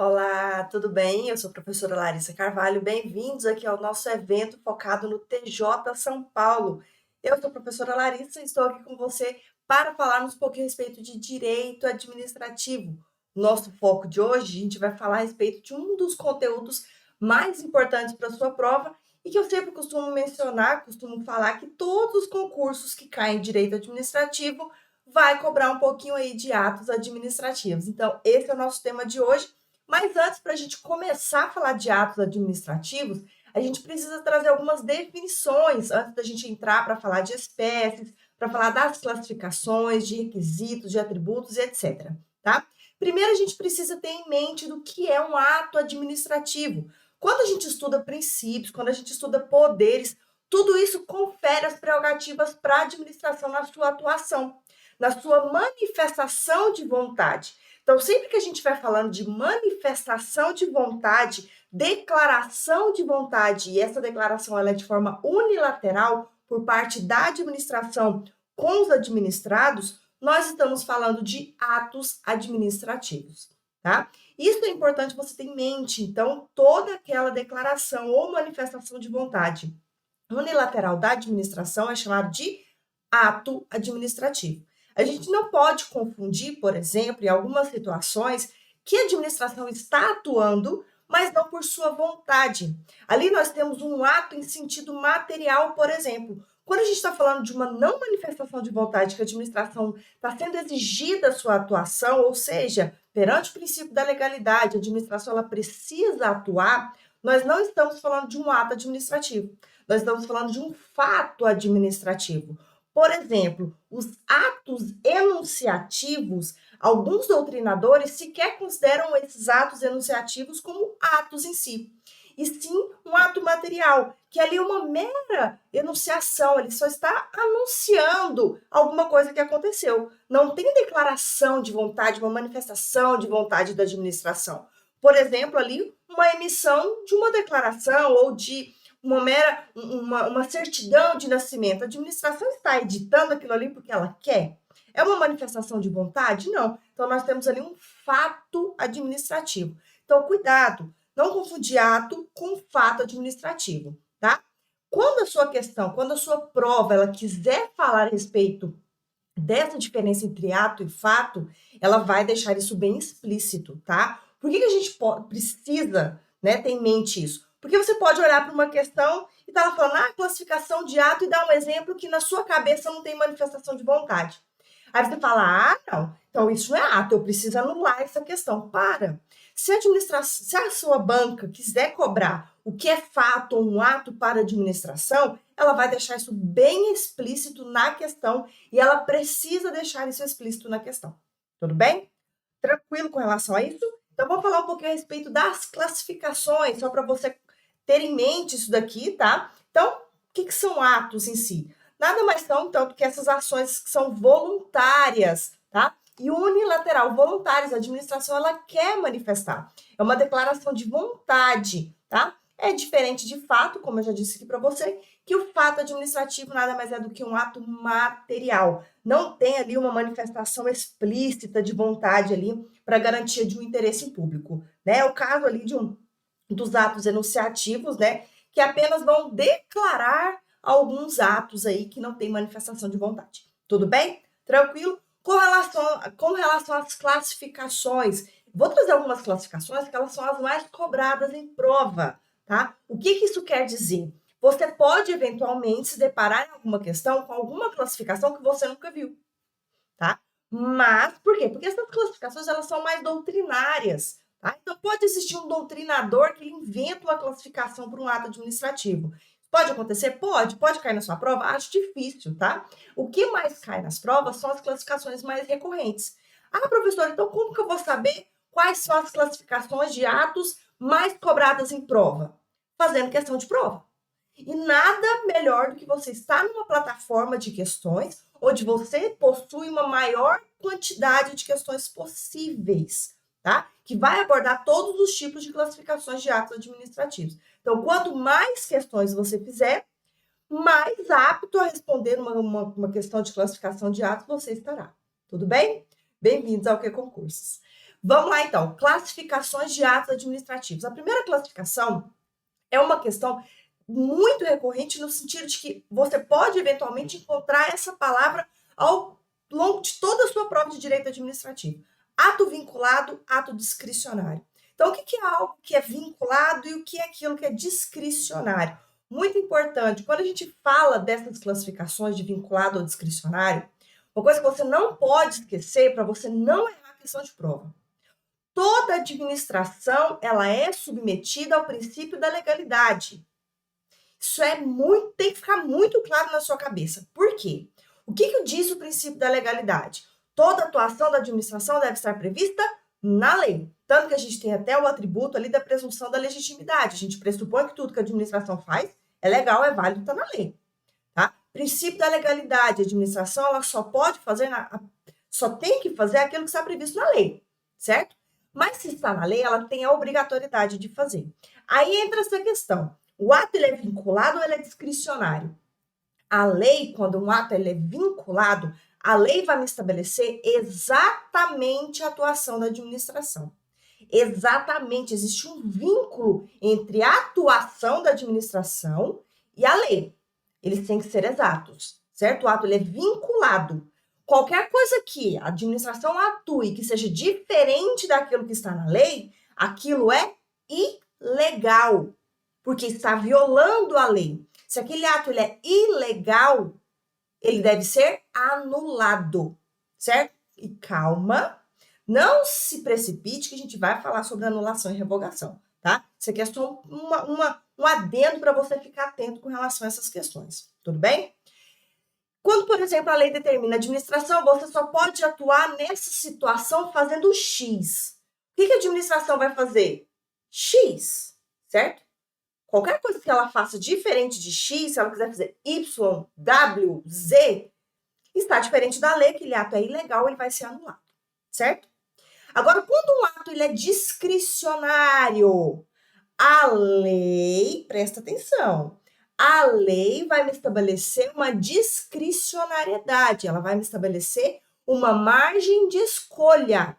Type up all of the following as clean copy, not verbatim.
Olá, tudo bem? Eu sou a professora Larissa Carvalho. Bem-vindos aqui ao nosso evento focado no TJ São Paulo. Eu sou a professora Larissa e estou aqui com você para falarmos um pouquinho a respeito de direito administrativo. Nosso foco de hoje, a gente vai falar a respeito de um dos conteúdos mais importantes para a sua prova e que eu sempre costumo mencionar, costumo falar que todos os concursos que caem em direito administrativo vai cobrar um pouquinho aí de atos administrativos. Então, esse é o nosso tema de hoje. Mas antes, para a gente começar a falar de atos administrativos, a gente precisa trazer algumas definições antes da gente entrar para falar de espécies, para falar das classificações, de requisitos, de atributos e etc. Tá? Primeiro, a gente precisa ter em mente do que é um ato administrativo. Quando a gente estuda princípios, quando a gente estuda poderes, tudo isso confere as prerrogativas para a administração na sua atuação, na sua manifestação de vontade. Então, sempre que a gente vai falando de manifestação de vontade, declaração de vontade, e essa declaração ela é de forma unilateral por parte da administração com os administrados, nós estamos falando de atos administrativos, tá? Isso é importante você ter em mente. Então, toda aquela declaração ou manifestação de vontade unilateral da administração é chamado de ato administrativo. A gente não pode confundir, por exemplo, em algumas situações, que a administração está atuando, mas não por sua vontade. Ali nós temos um ato em sentido material, por exemplo. Quando a gente está falando de uma não manifestação de vontade, que a administração está sendo exigida a sua atuação, ou seja, perante o princípio da legalidade, a administração ela precisa atuar, nós não estamos falando de um ato administrativo, nós estamos falando de um fato administrativo. Por exemplo, os atos enunciativos, alguns doutrinadores sequer consideram esses atos enunciativos como atos em si, e sim um ato material, que ali é uma mera enunciação, ele só está anunciando alguma coisa que aconteceu. Não tem declaração de vontade, uma manifestação de vontade da administração. Por exemplo, ali uma emissão de uma declaração ou de uma certidão de nascimento. A administração está editando aquilo ali porque ela quer? É uma manifestação de vontade? Não. Então, nós temos ali um fato administrativo. Então, cuidado, não confundir ato com fato administrativo, tá? Quando a sua questão, quando a sua prova, ela quiser falar a respeito dessa diferença entre ato e fato, ela vai deixar isso bem explícito, tá? Por que a gente precisa, né, ter em mente isso? Porque você pode olhar para uma questão e estar falando, classificação de ato e dar um exemplo que na sua cabeça não tem manifestação de vontade. Aí você fala, não, então isso não é ato, eu preciso anular essa questão. Para. Se a sua banca quiser cobrar o que é fato ou um ato para a administração, ela vai deixar isso bem explícito na questão e ela precisa deixar isso explícito na questão. Tudo bem? Tranquilo com relação a isso? Então, vamos falar um pouquinho a respeito das classificações, só para você ter em mente isso daqui, tá? Então, o que são atos em si? Nada mais são, então, do que essas ações que são voluntárias, tá? E unilateral, voluntárias, a administração, ela quer manifestar. É uma declaração de vontade, tá? É diferente de fato, como eu já disse aqui para você, que o fato administrativo nada mais é do que um ato material. Não tem ali uma manifestação explícita de vontade ali para garantia de um interesse público, né? É o caso ali dos atos enunciativos, né? Que apenas vão declarar alguns atos aí que não tem manifestação de vontade. Tudo bem? Tranquilo? Com relação às classificações, vou trazer algumas classificações que elas são as mais cobradas em prova, tá? O que isso quer dizer? Você pode eventualmente se deparar em alguma questão com alguma classificação que você nunca viu, tá? Mas por quê? Porque essas classificações elas são mais doutrinárias, tá? Então pode existir um doutrinador que inventa uma classificação para um ato administrativo. Pode acontecer? Pode cair na sua prova? Acho difícil, tá? O que mais cai nas provas são as classificações mais recorrentes. Professora, então como que eu vou saber quais são as classificações de atos mais cobradas em prova? Fazendo questão de prova. E nada melhor do que você estar numa plataforma de questões onde você possui uma maior quantidade de questões possíveis, tá? Que vai abordar todos os tipos de classificações de atos administrativos. Então, quanto mais questões você fizer, mais apto a responder uma questão de classificação de atos você estará. Tudo bem? Bem-vindos ao Que Concursos. Vamos lá, então. Classificações de atos administrativos. A primeira classificação é uma questão muito recorrente no sentido de que você pode eventualmente encontrar essa palavra ao longo de toda a sua prova de direito administrativo. Ato vinculado, ato discricionário. Então, o que é algo que é vinculado e o que é aquilo que é discricionário? Muito importante, quando a gente fala dessas classificações de vinculado ou discricionário, uma coisa que você não pode esquecer para você não errar a questão de prova. Toda administração, ela é submetida ao princípio da legalidade. Isso tem que ficar muito claro na sua cabeça. Por quê? O que diz o princípio da legalidade? Toda atuação da administração deve estar prevista na lei. Tanto que a gente tem até o atributo ali da presunção da legitimidade. A gente pressupõe que tudo que a administração faz é legal, é válido, está na lei. Tá? Princípio da legalidade. A administração ela só pode fazer, só tem que fazer aquilo que está previsto na lei, certo? Mas se está na lei, ela tem a obrigatoriedade de fazer. Aí entra essa questão. O ato ele é vinculado ou ele é discricionário? A lei, quando um ato ele é vinculado, a lei vai me estabelecer exatamente a atuação da administração. Exatamente, existe um vínculo entre a atuação da administração e a lei. Eles têm que ser exatos, certo? O ato ele é vinculado. Qualquer coisa que a administração atue que seja diferente daquilo que está na lei, aquilo é ilegal, porque está violando a lei. Se aquele ato ele é ilegal, ele deve ser anulado, certo? E calma, não se precipite que a gente vai falar sobre anulação e revogação, tá? Isso aqui é só um adendo para você ficar atento com relação a essas questões, tudo bem? Quando, por exemplo, a lei determina a administração, você só pode atuar nessa situação fazendo X. O que a administração vai fazer? X, certo? Qualquer coisa que ela faça diferente de X, se ela quiser fazer Y, W, Z, está diferente da lei, aquele ato é ilegal, ele vai ser anulado, certo? Agora, quando um ato ele é discricionário, a lei, presta atenção, a lei vai me estabelecer uma discricionariedade, ela vai me estabelecer uma margem de escolha,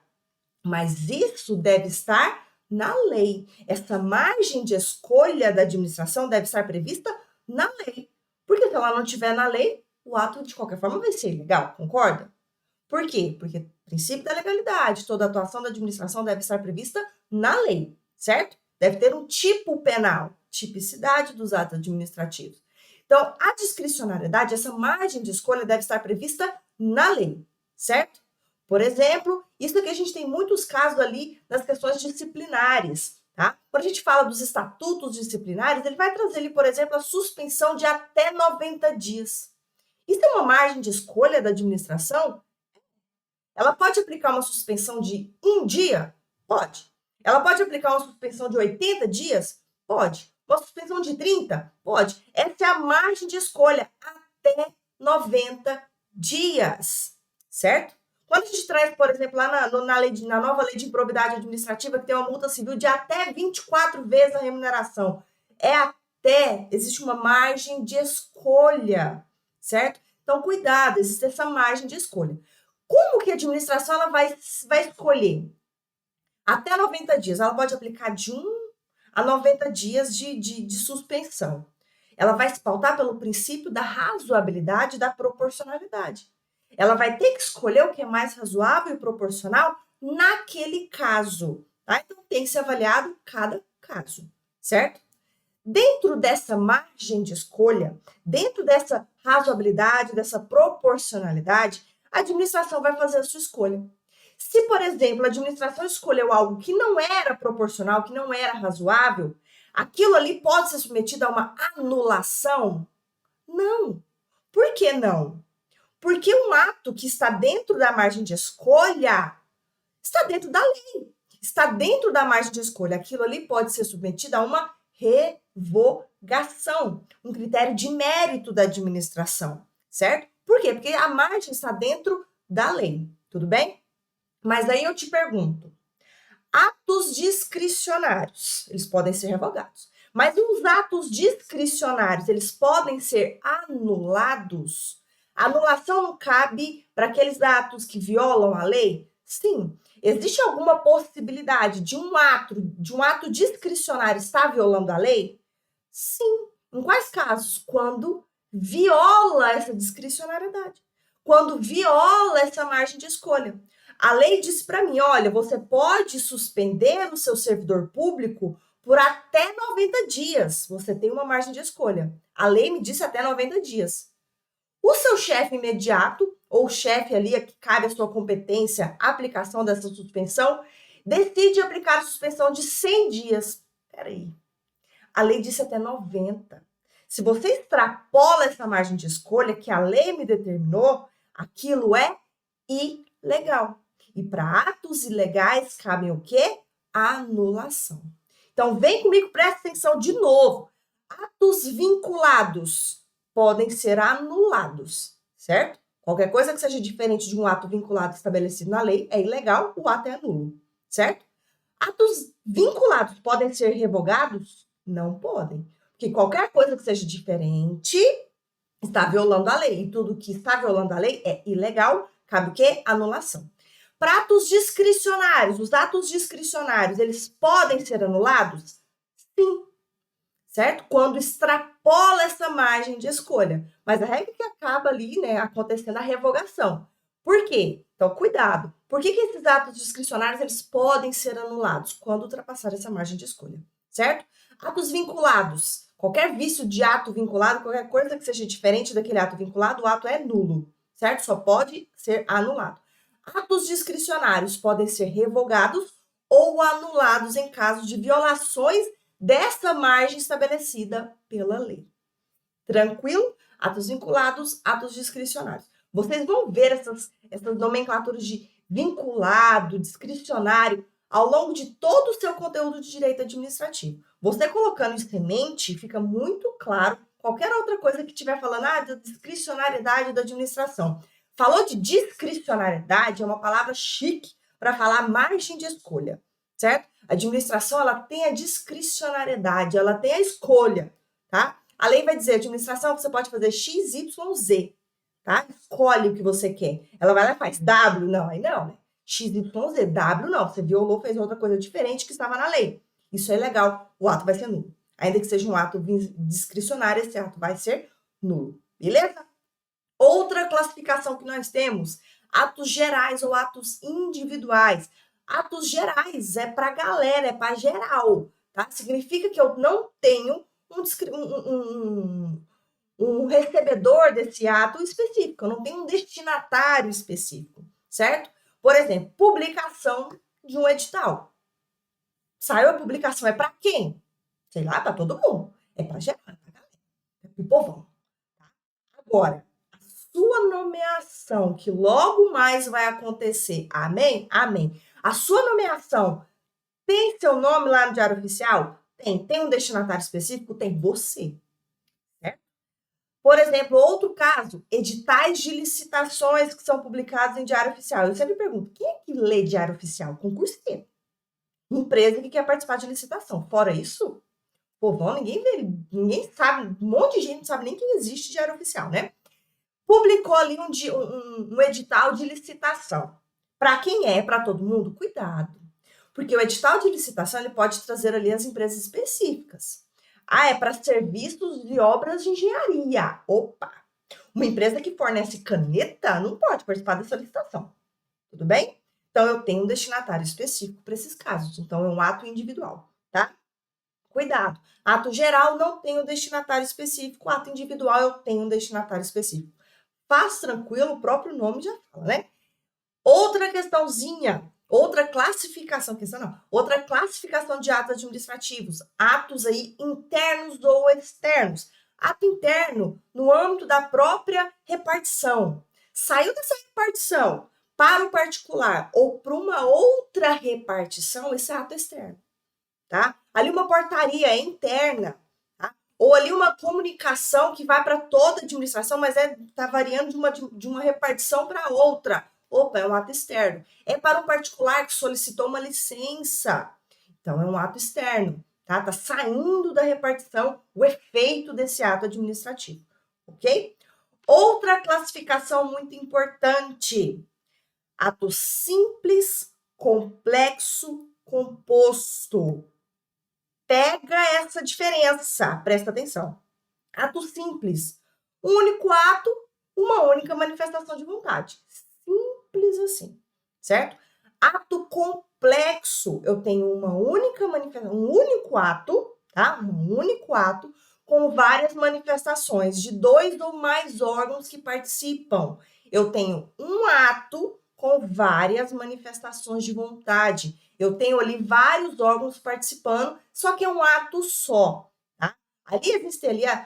mas isso deve estar na lei. Essa margem de escolha da administração deve estar prevista na lei, porque se ela não estiver na lei, o ato de qualquer forma vai ser ilegal, concorda? Por quê? Porque princípio da legalidade, toda atuação da administração deve estar prevista na lei, certo? Deve ter um tipo penal, tipicidade dos atos administrativos. Então, a discricionariedade, essa margem de escolha deve estar prevista na lei, certo? Por exemplo, isso aqui a gente tem muitos casos ali nas questões disciplinares, tá? Quando a gente fala dos estatutos disciplinares, ele vai trazer ali, por exemplo, a suspensão de até 90 dias. Isso é uma margem de escolha da administração? Ela pode aplicar uma suspensão de 1 dia? Pode. Ela pode aplicar uma suspensão de 80 dias? Pode. Uma suspensão de 30? Pode. Essa é a margem de escolha, até 90 dias, certo? Quando a gente traz, por exemplo, lá na nova lei de improbidade administrativa, que tem uma multa civil de até 24 vezes a remuneração, existe uma margem de escolha, certo? Então, cuidado, existe essa margem de escolha. Como que a administração ela vai escolher? Até 90 dias. Ela pode aplicar de 1 a 90 dias de suspensão. Ela vai se pautar pelo princípio da razoabilidade e da proporcionalidade. Ela vai ter que escolher o que é mais razoável e proporcional naquele caso. Tá? Então, tem que ser avaliado cada caso, certo? Dentro dessa margem de escolha, dentro dessa razoabilidade, dessa proporcionalidade, a administração vai fazer a sua escolha. Se, por exemplo, a administração escolheu algo que não era proporcional, que não era razoável, aquilo ali pode ser submetido a uma anulação? Não. Por que não? Porque um ato que está dentro da margem de escolha está dentro da lei, está dentro da margem de escolha. Aquilo ali pode ser submetido a uma revogação, um critério de mérito da administração, certo? Por quê? Porque a margem está dentro da lei, tudo bem? Mas aí eu te pergunto, atos discricionários, eles podem ser revogados, mas os atos discricionários, eles podem ser anulados? A anulação não cabe para aqueles atos que violam a lei? Sim, Existe alguma possibilidade de um ato discricionário estar violando a lei? Sim. Em quais casos? Quando viola essa discricionariedade. Quando viola essa margem de escolha. A lei diz para mim, olha, você pode suspender o seu servidor público por até 90 dias. Você tem uma margem de escolha. A lei me disse até 90 dias. O seu chefe imediato, ou o chefe ali a que cabe a sua competência, a aplicação dessa suspensão, decide aplicar a suspensão de 100 dias. Peraí, a lei disse até 90. Se você extrapola essa margem de escolha que a lei me determinou, aquilo é ilegal. E para atos ilegais cabem o quê? Anulação. Então vem comigo, presta atenção de novo. Atos vinculados podem ser anulados, certo? Qualquer coisa que seja diferente de um ato vinculado estabelecido na lei é ilegal, o ato é nulo, certo? Atos vinculados podem ser revogados? Não podem. Porque qualquer coisa que seja diferente está violando a lei. E tudo que está violando a lei é ilegal, cabe o quê? Anulação. Para atos discricionários, os atos discricionários, eles podem ser anulados? Sim. Certo? Quando extrapola essa margem de escolha. Mas a regra que acaba ali, né, acontecendo a revogação. Por quê? Então, cuidado. Por que esses atos discricionários eles podem ser anulados? Quando ultrapassar essa margem de escolha, certo? Atos vinculados. Qualquer vício de ato vinculado, qualquer coisa que seja diferente daquele ato vinculado, o ato é nulo, certo? Só pode ser anulado. Atos discricionários podem ser revogados ou anulados em caso de violações dessa margem estabelecida pela lei. Tranquilo? Atos vinculados, atos discricionários. Vocês vão ver essas nomenclaturas de vinculado, discricionário, ao longo de todo o seu conteúdo de direito administrativo. Você colocando isso em mente, fica muito claro qualquer outra coisa que estiver falando, da discricionariedade da administração. Falou de discricionariedade, é uma palavra chique para falar margem de escolha, certo? A administração, ela tem a discricionariedade, ela tem a escolha, tá? A lei vai dizer, administração, você pode fazer X, Y, Z, tá? Escolhe o que você quer. Ela vai lá e faz W, não, aí não, né? X, Y, Z, W não, você violou, fez outra coisa diferente que estava na lei. Isso é ilegal, o ato vai ser nulo. Ainda que seja um ato discricionário, esse ato vai ser nulo, beleza? Outra classificação que nós temos, atos gerais ou atos individuais. Atos gerais é para galera, é para geral, tá? Significa que eu não tenho um recebedor desse ato específico, eu não tenho um destinatário específico, certo? Por exemplo, publicação de um edital. Saiu a publicação, é para quem? Sei lá, para todo mundo. É para geral, é para galera, é para o povão. Tá? Agora, sua nomeação, que logo mais vai acontecer, amém? Amém. A sua nomeação tem seu nome lá no Diário Oficial? Tem. Tem um destinatário específico? Tem você. Certo? Por exemplo, outro caso, editais de licitações que são publicados em Diário Oficial. Eu sempre pergunto, quem é que lê Diário Oficial? Concurseiro. Empresa que quer participar de licitação. Fora isso, povão, ninguém vê, ninguém sabe, um monte de gente não sabe nem que existe Diário Oficial, né? Publicou ali um edital de licitação. Para quem é? Para todo mundo? Cuidado. Porque o edital de licitação ele pode trazer ali as empresas específicas. É para serviços e obras de engenharia. Opa! Uma empresa que fornece caneta não pode participar dessa licitação. Tudo bem? Então, eu tenho um destinatário específico para esses casos. Então, é um ato individual, tá? Cuidado. Ato geral não tem um destinatário específico. Ato individual eu tenho um destinatário específico. Faz tranquilo, o próprio nome já fala, né? Outra questãozinha, outra classificação de atos administrativos, atos aí internos ou externos. Ato interno no âmbito da própria repartição. Saiu dessa repartição para o particular ou para uma outra repartição, esse é ato externo, tá? Ali uma portaria é interna, ou ali uma comunicação que vai para toda a administração, mas está variando de uma repartição para outra. Opa, é um ato externo. É para um particular que solicitou uma licença. Então, é um ato externo. Tá? Tá saindo da repartição o efeito desse ato administrativo. Ok? Outra classificação muito importante. Ato simples complexo composto. Pega essa diferença, presta atenção. Ato simples, um único ato, uma única manifestação de vontade. Simples assim, certo? Ato complexo, eu tenho uma única manifestação, um único ato, tá? Um único ato com várias manifestações de 2 ou mais órgãos que participam. Eu tenho um ato com várias manifestações de vontade. Eu tenho ali vários órgãos participando, só que é um ato só, tá? Ali existe ali É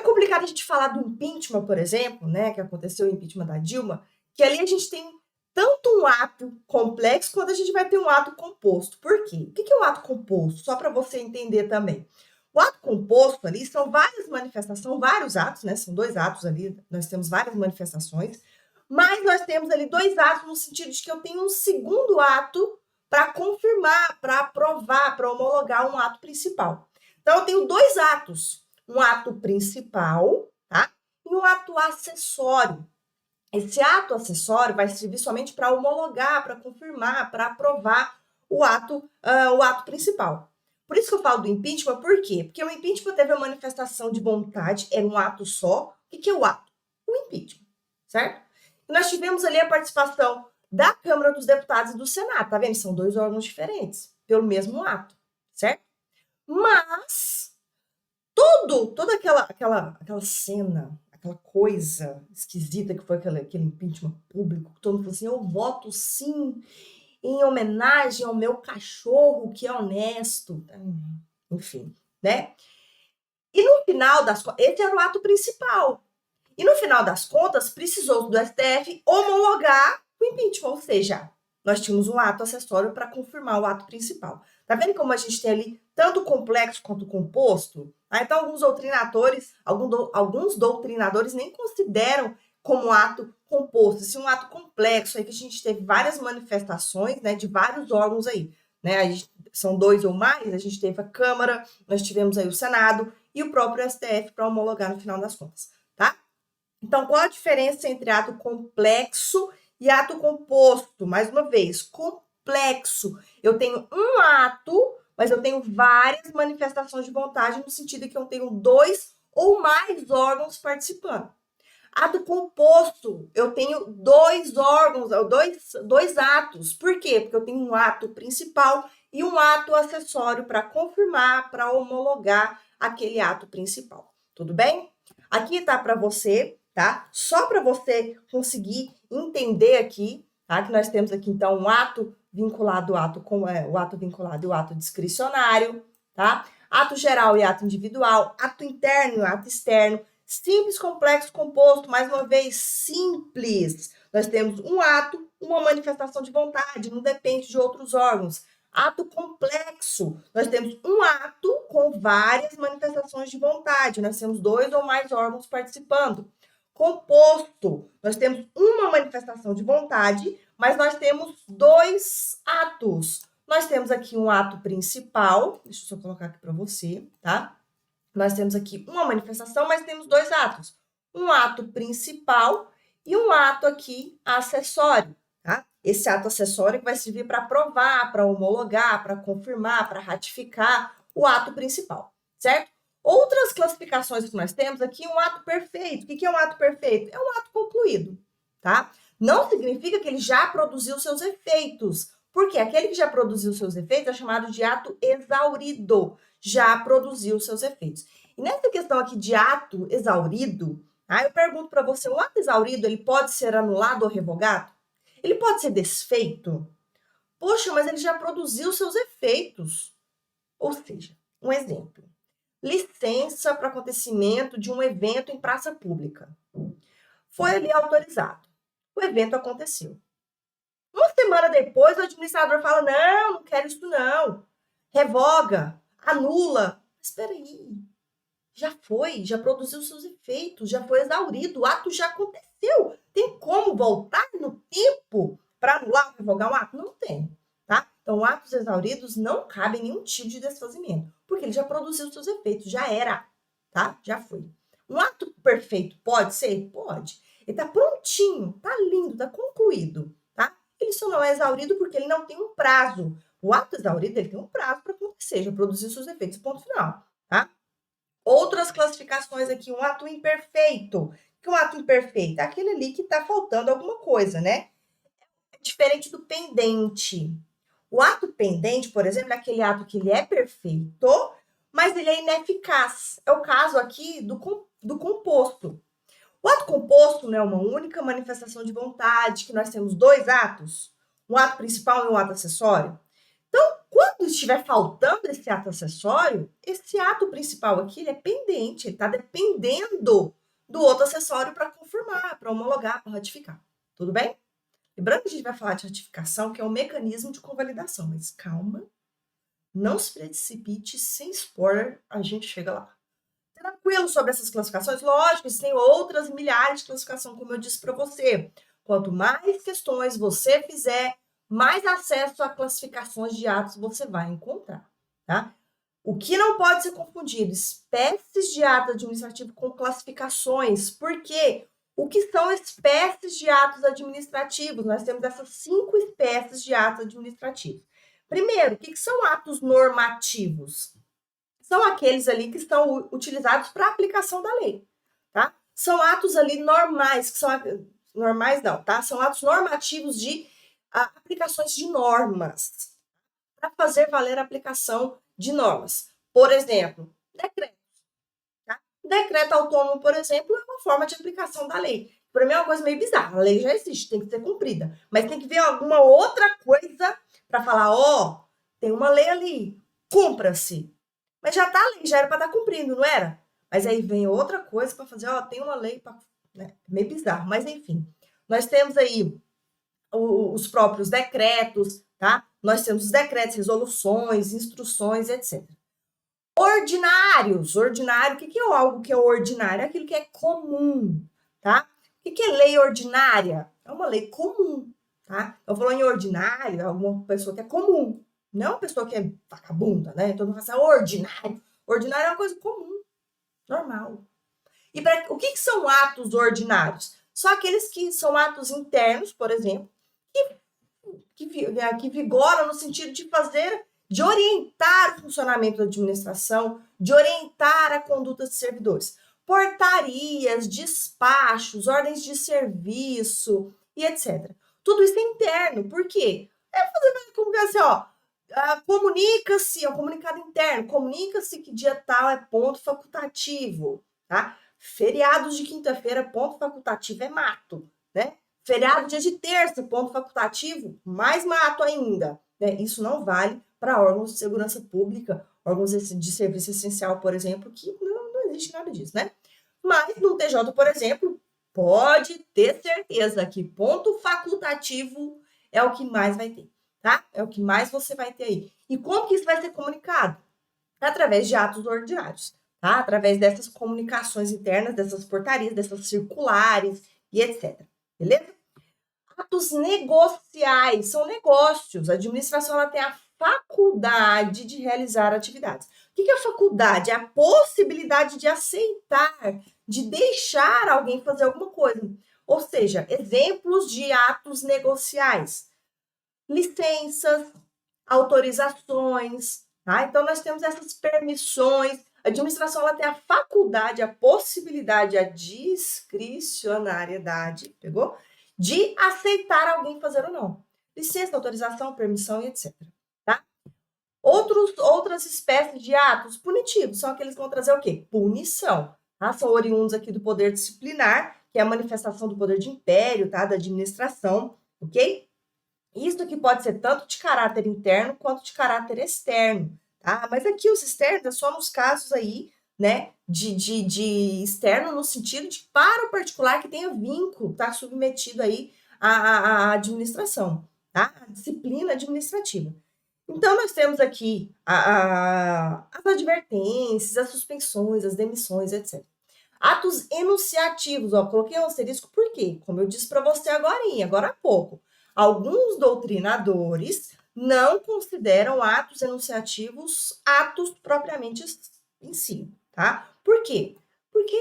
complicado a gente falar do impeachment, por exemplo, né, que aconteceu o impeachment da Dilma, que ali a gente tem tanto um ato complexo quanto a gente vai ter um ato composto. Por quê? O que é um ato composto? Só para você entender também. O ato composto ali são várias manifestações, vários atos, né? São 2 atos ali, nós temos várias manifestações, mas nós temos ali 2 atos no sentido de que eu tenho um segundo ato para confirmar, para aprovar, para homologar um ato principal. Então, eu tenho 2 atos, um ato principal, tá? E um ato acessório. Esse ato acessório vai servir somente para homologar, para confirmar, para aprovar o ato principal. Por isso que eu falo do impeachment, por quê? Porque o impeachment teve a manifestação de vontade, era um ato só. O que é o ato? O impeachment, certo? E nós tivemos ali a participação da Câmara dos Deputados e do Senado, tá vendo? São 2 órgãos diferentes, pelo mesmo ato, certo? Mas toda aquela cena, aquela coisa esquisita que foi aquele impeachment público, que todo mundo falou assim, eu voto sim em homenagem ao meu cachorro que é honesto, enfim, né? E no final das contas, esse era o ato principal. E no final das contas, precisou do STF homologar o impeachment, ou seja, nós tínhamos um ato acessório para confirmar o ato principal. Tá vendo como a gente tem ali tanto complexo quanto composto? Então, alguns doutrinadores nem consideram como ato composto, esse um ato complexo aí que a gente teve várias manifestações, né, de vários órgãos aí, né? São 2 ou mais, a gente teve a Câmara, nós tivemos aí o Senado e o próprio STF para homologar no final das contas, tá? Então, qual a diferença entre ato complexo e ato composto? Mais uma vez, complexo. Eu tenho um ato, mas eu tenho várias manifestações de vontade, no sentido que eu tenho 2 ou mais órgãos participando. Ato composto, eu tenho 2 órgãos, 2 atos. Por quê? Porque eu tenho um ato principal e um ato acessório para confirmar, para homologar aquele ato principal. Tudo bem? Aqui tá para você, tá? Só para você conseguir entender aqui, tá? Que nós temos aqui então um ato vinculado ao ato o ato vinculado e o ato discricionário, tá? Ato geral e ato individual, ato interno e ato externo, simples, complexo, composto, mais uma vez simples. Nós temos um ato, uma manifestação de vontade, não depende de outros órgãos. Ato complexo, nós temos um ato com várias manifestações de vontade, nós temos 2 ou mais órgãos participando. Composto, nós temos uma manifestação de vontade, mas nós temos 2 atos. Nós temos aqui um ato principal, deixa eu só colocar aqui para você, tá? Nós temos aqui uma manifestação, mas temos 2 atos. Um ato principal e um ato aqui acessório, tá? Esse ato acessório que vai servir para aprovar, para homologar, para confirmar, para ratificar o ato principal, certo? Outras classificações que nós temos aqui, um ato perfeito. O que é um ato perfeito? É um ato concluído, tá? Não significa que ele já produziu seus efeitos, porque aquele que já produziu seus efeitos é chamado de ato exaurido, já produziu seus efeitos. E nessa questão aqui de ato exaurido, eu pergunto para você, o ato exaurido, ele pode ser anulado ou revogado? Ele pode ser desfeito? Poxa, mas ele já produziu seus efeitos. Ou seja, um exemplo. Licença para acontecimento de um evento em praça pública. Foi ali autorizado. O evento aconteceu. Uma semana depois, o administrador fala, não quero isso não. Revoga, anula. Mas espera aí, já foi, já produziu seus efeitos, já foi exaurido, o ato já aconteceu. Tem como voltar no tempo para anular ou revogar um ato? Não tem, tá? Então, atos exauridos não cabem nenhum tipo de desfazimento, porque ele já produziu seus efeitos, já era, tá? Já foi. Um ato perfeito pode ser? Pode. Ele tá prontinho, tá lindo, tá concluído, tá? isso não é exaurido porque ele não tem um prazo. O ato exaurido, ele tem um prazo para acontecer, já produzir seus efeitos, ponto final, tá? Outras classificações aqui, um ato imperfeito. Que um ato imperfeito? É aquele ali que está faltando alguma coisa, né? É diferente do pendente. O ato pendente, por exemplo, é aquele ato que ele é perfeito, mas ele é ineficaz. É o caso aqui do composto. O ato composto não é uma única manifestação de vontade, que nós temos dois atos, um ato principal e um ato acessório. Então, quando estiver faltando esse ato acessório, esse ato principal aqui ele é pendente, ele está dependendo do outro acessório para confirmar, para homologar, para ratificar. Tudo bem? Lembrando que a gente vai falar de ratificação, que é um mecanismo de convalidação, mas calma, não se precipite, sem spoiler, a gente chega lá. Tranquilo sobre essas classificações? Lógico, existem outras milhares de classificações, como eu disse para você. Quanto mais questões você fizer, mais acesso a classificações de atos você vai encontrar, tá? O que não pode ser confundido, espécies de ato administrativo com classificações. Por quê? O que são espécies de atos administrativos? Nós temos essas 5 espécies de atos administrativos. Primeiro, o que são atos normativos? São aqueles ali que estão utilizados para aplicação da lei, tá? São atos ali normais, que são normais não, tá? São atos normativos de aplicações de normas, para fazer valer a aplicação de normas. Por exemplo, decreto. Tá? Decreto autônomo, por exemplo, é uma forma de aplicação da lei. Para mim é uma coisa meio bizarra. A lei já existe, tem que ser cumprida. Mas tem que ver alguma outra coisa para falar, ó, tem uma lei ali, cumpra-se. Mas já tá ali, já era para estar cumprindo, não era? Mas aí vem outra coisa para fazer, ó, tem uma lei para, né? Meio bizarro, mas enfim. Nós temos aí os próprios decretos, tá? Nós temos os decretos, resoluções, instruções, etc. Ordinários. Ordinário, o que é algo que é ordinário? É aquilo que é comum, tá? O que é lei ordinária? É uma lei comum, tá? Eu falo em ordinário, é uma pessoa que é comum, não uma pessoa que é vagabunda, né? Todo mundo fala assim, ordinário. Ordinário é uma coisa comum, normal. E o que são atos ordinários? São aqueles que são atos internos, por exemplo, que vigoram no sentido de fazer, de orientar o funcionamento da administração, de orientar a conduta de servidores. Portarias, despachos, ordens de serviço e etc. Tudo isso é interno. Por quê? É fazer como que assim, ó, comunica-se, é um comunicado interno, comunica-se que dia tal é ponto facultativo, tá? Feriados de quinta-feira, ponto facultativo é mato, né? Feriado dia de terça, ponto facultativo, mais mato ainda, né? Isso não vale para órgãos de segurança pública, órgãos de serviço essencial, por exemplo, que não existe nada disso, né? Mas no TJ, por exemplo, pode ter certeza que ponto facultativo é o que mais vai ter, tá? É o que mais você vai ter aí. E como que isso vai ser comunicado? Através de atos ordinários, tá? Através dessas comunicações internas, dessas portarias, dessas circulares e etc. Beleza? Atos negociais, são negócios. A administração ela tem a faculdade de realizar atividades. O que é a faculdade? É a possibilidade de aceitar, de deixar alguém fazer alguma coisa. Ou seja, exemplos de atos negociais. Licenças, autorizações, tá? Então, nós temos essas permissões. A administração ela tem a faculdade, a possibilidade, a discricionariedade, pegou? De aceitar alguém fazer ou não. Licença, autorização, permissão e etc. Tá? Outras espécies de atos punitivos são aqueles que vão trazer o quê? Punição. Tá? São oriundos aqui do poder disciplinar, que é a manifestação do poder de império, tá? Da administração, ok? Isso aqui pode ser tanto de caráter interno quanto de caráter externo, tá? Mas aqui os externos é só nos casos aí, né, de externo no sentido de para o particular que tenha vínculo, tá submetido aí à administração, tá? A disciplina administrativa. Então, nós temos aqui as advertências, as suspensões, as demissões, etc. Atos enunciativos, ó, coloquei um asterisco por quê? Como eu disse para você agora há pouco. Alguns doutrinadores não consideram atos enunciativos atos propriamente em si, tá? Por quê? Porque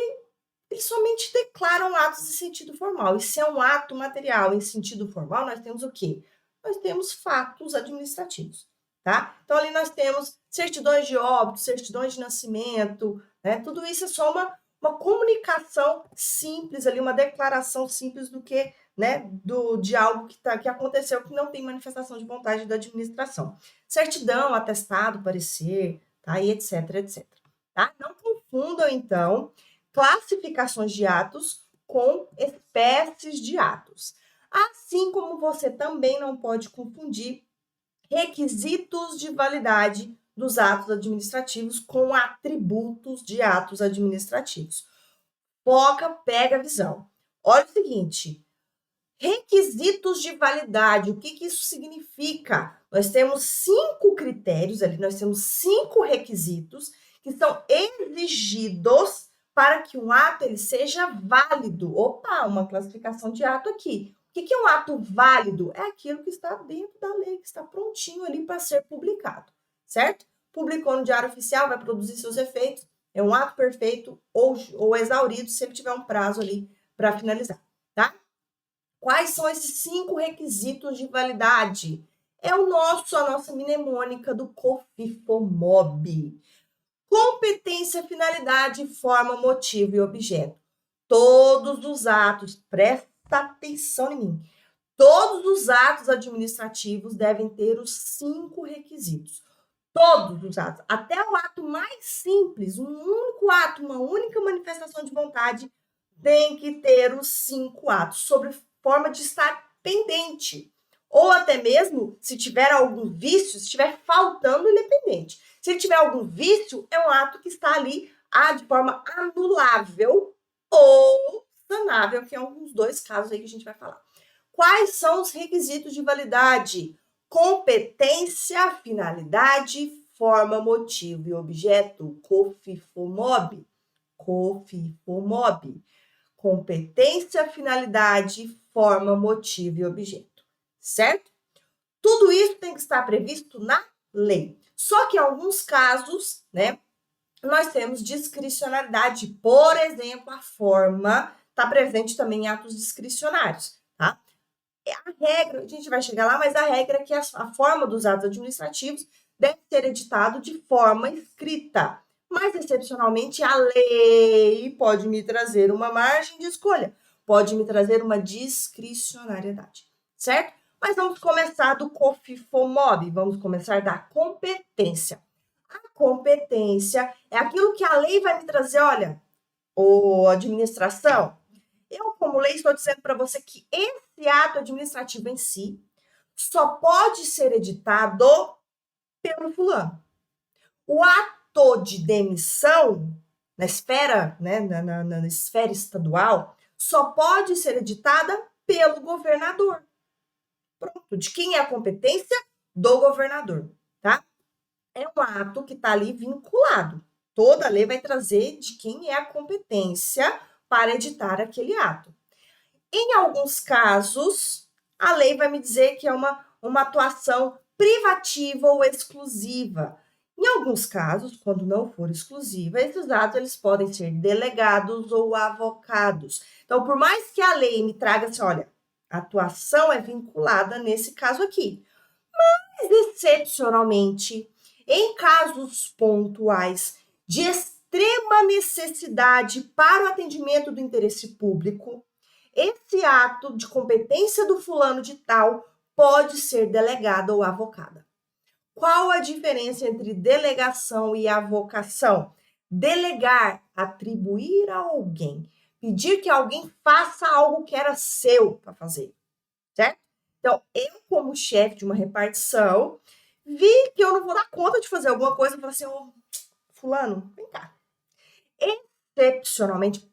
eles somente declaram atos em sentido formal. E se é um ato material em sentido formal, nós temos o quê? nós temos fatos administrativos, tá? Então, ali nós temos certidões de óbito, certidões de nascimento, né? Tudo isso é só uma comunicação simples ali, uma declaração simples do que, né, de algo que aconteceu que não tem manifestação de vontade da administração. Certidão, atestado, parecer, tá? E etc, etc. Tá? Não confundam, então, classificações de atos com espécies de atos. Assim como você também não pode confundir requisitos de validade dos atos administrativos com atributos de atos administrativos. Foca, pega a visão. Olha o seguinte, requisitos de validade, o que isso significa? Nós temos 5 critérios ali, nós temos 5 requisitos que são exigidos para que um ato ele seja válido. Opa, uma classificação de ato aqui. O que é um ato válido? É aquilo que está dentro da lei, que está prontinho ali para ser publicado, certo? Publicou no Diário Oficial, vai produzir seus efeitos, é um ato perfeito ou exaurido se ele tiver um prazo ali para finalizar, tá? Quais são esses 5 requisitos de validade? É a nossa mnemônica do COFIFOMOB. Competência, finalidade, forma, motivo e objeto. Todos os atos, presta atenção em mim, todos os atos administrativos devem ter os 5 requisitos. Todos os atos, até o ato mais simples, um único ato, uma única manifestação de vontade, tem que ter os 5 atos, sob forma de estar pendente. Ou até mesmo, se tiver algum vício, se estiver faltando, ele é pendente. Se ele tiver algum vício, é um ato que está ali de forma anulável ou sanável, que é um dos 2 casos aí que a gente vai falar. Quais são os requisitos de validade? Competência, finalidade, forma, motivo e objeto. COFIFOMOB. COFIFOMOB. Competência, finalidade, forma, motivo e objeto. Certo? Tudo isso tem que estar previsto na lei. Só que em alguns casos, né, nós temos discricionalidade. Por exemplo, a forma está presente também em atos discricionários, tá? A regra, a gente vai chegar lá, mas a regra é que a forma dos atos administrativos deve ser editado de forma escrita. Mas, excepcionalmente, a lei pode me trazer uma margem de escolha, pode me trazer uma discricionariedade, certo? Mas vamos começar do COFIFOMOB, vamos começar da competência. A competência é aquilo que a lei vai me trazer, olha, ô administração, eu, como lei, estou dizendo para você que esse ato administrativo em si só pode ser editado pelo fulano. O ato de demissão, na esfera, né, na esfera estadual, só pode ser editada pelo governador. Pronto. De quem é a competência? Do governador, tá? É um ato que está ali vinculado. Toda lei vai trazer de quem é a competência para editar aquele ato. Em alguns casos, a lei vai me dizer que é uma atuação privativa ou exclusiva. Em alguns casos, quando não for exclusiva, esses atos eles podem ser delegados ou avocados. Então, por mais que a lei me traga assim, olha, a atuação é vinculada nesse caso aqui. Mas, excepcionalmente, em casos pontuais de extrema necessidade para o atendimento do interesse público, esse ato de competência do fulano de tal pode ser delegado ou avocada. Qual a diferença entre delegação e avocação? Delegar, atribuir a alguém, pedir que alguém faça algo que era seu para fazer, certo? Então, eu, como chefe de uma repartição, vi que eu não vou dar conta de fazer alguma coisa, eu falei assim, ô, fulano, vem cá. Excepcionalmente,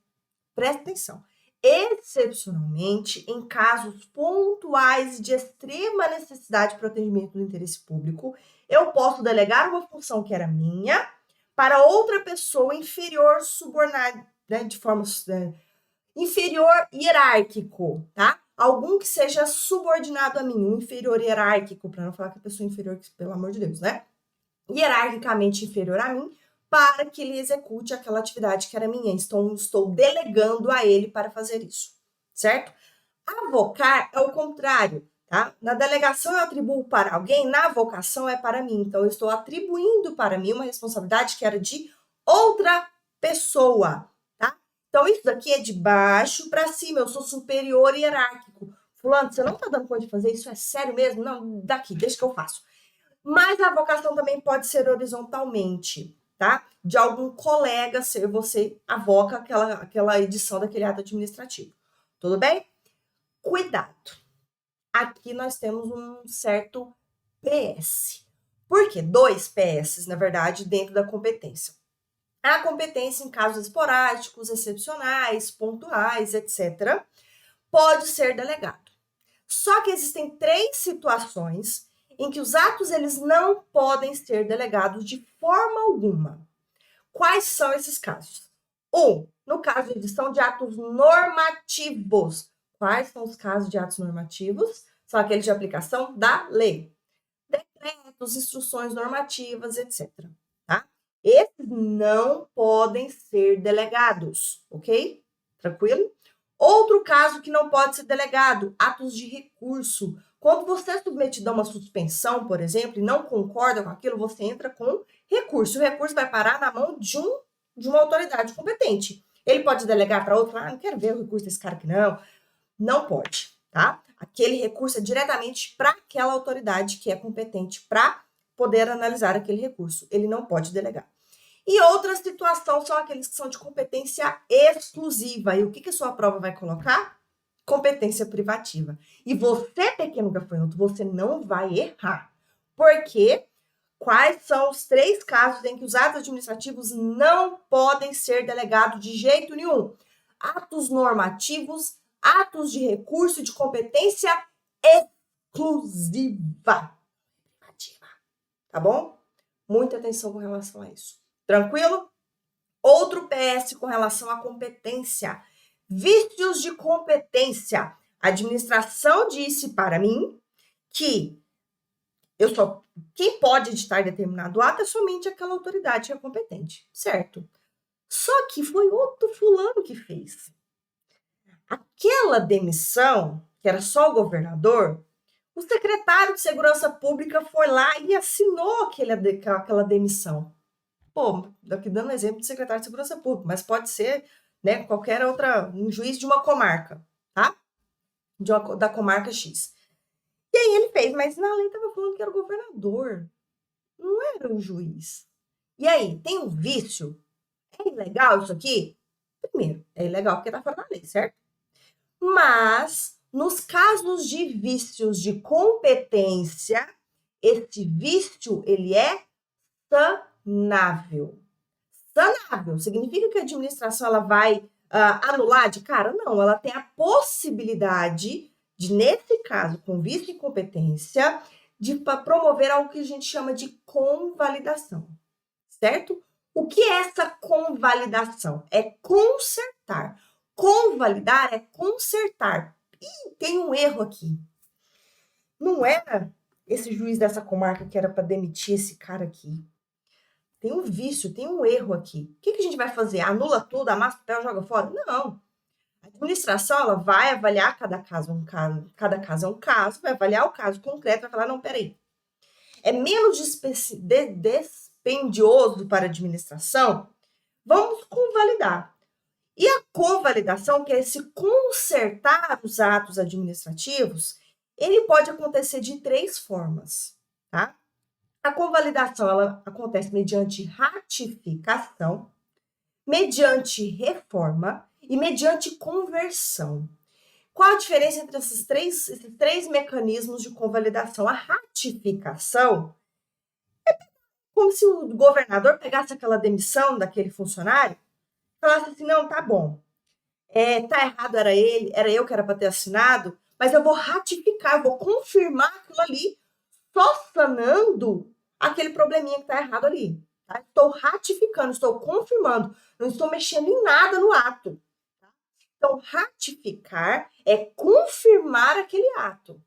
presta atenção, excepcionalmente, em casos pontuais de extrema necessidade para o atendimento do interesse público, eu posso delegar uma função que era minha para outra pessoa inferior subordinada, né, de forma inferior hierárquico, tá? Algum que seja subordinado a mim, um inferior hierárquico, para não falar que a pessoa inferior, pelo amor de Deus, né? Hierarquicamente inferior a mim, para que ele execute aquela atividade que era minha. Estou delegando a ele para fazer isso, certo? Avocar é o contrário, tá? Na delegação eu atribuo para alguém, na avocação é para mim. Então, eu estou atribuindo para mim uma responsabilidade que era de outra pessoa, tá? Então, isso daqui é de baixo para cima, eu sou superior hierárquico. Fulano, você não tá dando conta de fazer isso? É sério mesmo? Não, daqui, deixa que eu faço. Mas a avocação também pode ser horizontalmente, tá? De algum colega ser você avoca aquela edição daquele ato administrativo. Tudo bem? Cuidado. Aqui nós temos um certo PS. Por quê? Dois PS, na verdade, dentro da competência. A competência em casos esporádicos, excepcionais, pontuais, etc., pode ser delegado. Só que existem três situações em que os atos eles não podem ser delegados de forma alguma. Quais são esses casos? No caso de edição de atos normativos. Quais são os casos de atos normativos? São aqueles de aplicação da lei. Decretos, instruções normativas, etc. Tá? Esses não podem ser delegados, ok? Tranquilo? Outro caso que não pode ser delegado, atos de recurso. Quando você é submetido a uma suspensão, por exemplo, e não concorda com aquilo, você entra com recurso. O recurso vai parar na mão de uma autoridade competente. Ele pode delegar para outro, não quero ver o recurso desse cara aqui, não. Não pode, tá? Aquele recurso é diretamente para aquela autoridade que é competente para poder analisar aquele recurso. Ele não pode delegar. E outra situação são aqueles que são de competência exclusiva. E o que a sua prova vai colocar? Competência privativa. E você, pequeno gafanhoto, você não vai errar. Porque quais são os três casos em que os atos administrativos não podem ser delegados de jeito nenhum? Atos normativos, atos de recurso de competência exclusiva. Tá bom? Muita atenção com relação a isso. Tranquilo? Outro PS com relação à competência. Vícios de competência. A administração disse para mim que quem pode editar determinado ato é somente aquela autoridade que é competente, certo? Só que foi outro fulano que fez. Aquela demissão, que era só o governador, o secretário de Segurança Pública foi lá e assinou aquela demissão. Pô, aqui dando exemplo de secretário de Segurança Pública, mas pode ser, né, qualquer outra, um juiz de uma comarca, tá? Da comarca X. E aí ele fez, mas na lei estava falando que era o governador, não era o juiz. E aí, tem um vício? É ilegal isso aqui? Primeiro, é ilegal porque tá fora da lei, certo? Mas, nos casos de vícios de competência, esse vício, ele é sanável. Sanável significa que a administração ela vai anular de cara? Não, ela tem a possibilidade de, nesse caso, com vício de competência, de promover algo que a gente chama de convalidação, certo? O que é essa convalidação? É consertar. Convalidar é consertar. Ih, tem um erro aqui. Não era esse juiz dessa comarca que era para demitir esse cara aqui. Tem um vício, tem um erro aqui. O que a gente vai fazer? Anula tudo, amassa o papel, joga fora? Não. A administração ela vai avaliar cada caso é um caso, vai avaliar o caso concreto, vai falar, não, peraí. É menos dispendioso para a administração? Vamos convalidar. E a convalidação, que é esse consertar os atos administrativos, ele pode acontecer de três formas, tá? A convalidação ela acontece mediante ratificação, mediante reforma e mediante conversão. Qual a diferença entre esses três mecanismos de convalidação? A ratificação é como se o governador pegasse aquela demissão daquele funcionário e falasse assim, não, tá bom, tá errado, era eu que era para ter assinado, mas eu vou ratificar, eu vou confirmar aquilo ali, só sanando aquele probleminha que está errado ali. Tá? Estou ratificando, estou confirmando, não estou mexendo em nada no ato. Tá? Então, ratificar é confirmar aquele ato,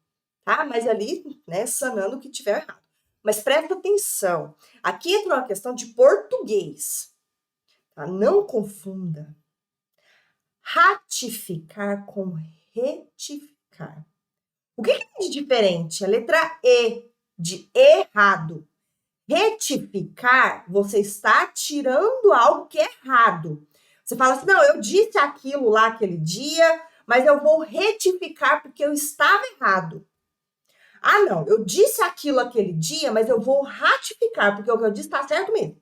tá? Mas ali, né, sanando o que tiver errado. Mas presta atenção, aqui entra uma questão de português, tá? Não confunda ratificar com retificar. O que tem de diferente? A letra E, de errado. Retificar, você está tirando algo que é errado. Você fala assim, não, eu disse aquilo lá aquele dia, mas eu vou retificar porque eu estava errado. Ah, não, eu disse aquilo aquele dia, mas eu vou ratificar, porque o que eu disse está certo mesmo.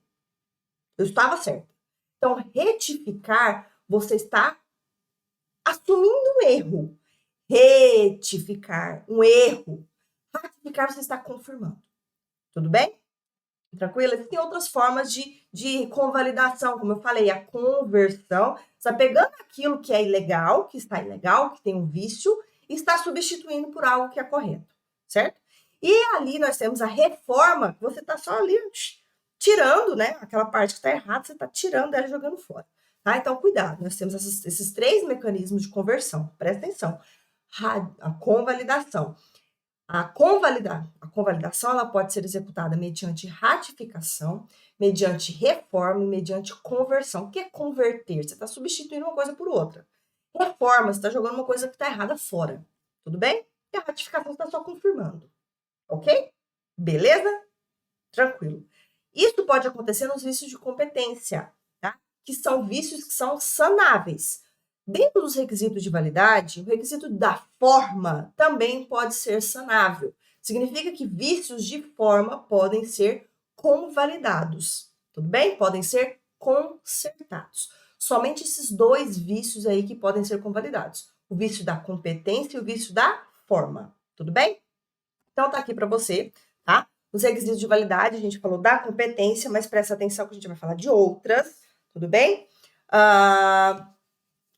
Eu estava certo. Então, retificar, você está assumindo um erro. Retificar, um erro. Ratificar, você está confirmando. Tudo bem? Tranquilo? Existem outras formas de convalidação, como eu falei, a conversão. Você está pegando aquilo que é ilegal, que está ilegal, que tem um vício, e está substituindo por algo que é correto, certo? E ali nós temos a reforma, que você está só ali tirando, né? Aquela parte que está errada, você está tirando ela e jogando fora. Tá? Então, cuidado, nós temos esses três mecanismos de conversão. Presta atenção. A convalidação. A convalidação ela pode ser executada mediante ratificação, mediante reforma e mediante conversão. O que é converter? Você está substituindo uma coisa por outra. Reforma, você está jogando uma coisa que está errada fora. Tudo bem? E a ratificação está só confirmando. Ok? Beleza? Tranquilo. Isso pode acontecer nos vícios de competência, tá? Que são vícios que são sanáveis. Dentro dos requisitos de validade, o requisito da forma também pode ser sanável. Significa que vícios de forma podem ser convalidados, tudo bem? Podem ser consertados. Somente esses dois vícios aí que podem ser convalidados. O vício da competência e o vício da forma, tudo bem? Então, tá aqui para você, tá? Os requisitos de validade, a gente falou da competência, mas presta atenção que a gente vai falar de outras, tudo bem?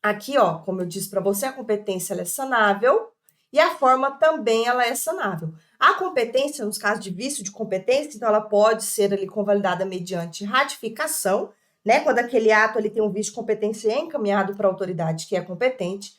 Aqui, ó, como eu disse para você, a competência ela é sanável e a forma também ela é sanável. A competência, nos casos de vício de competência, então ela pode ser ali convalidada mediante ratificação, né? Quando aquele ato ali tem um vício de competência encaminhado para a autoridade que é competente.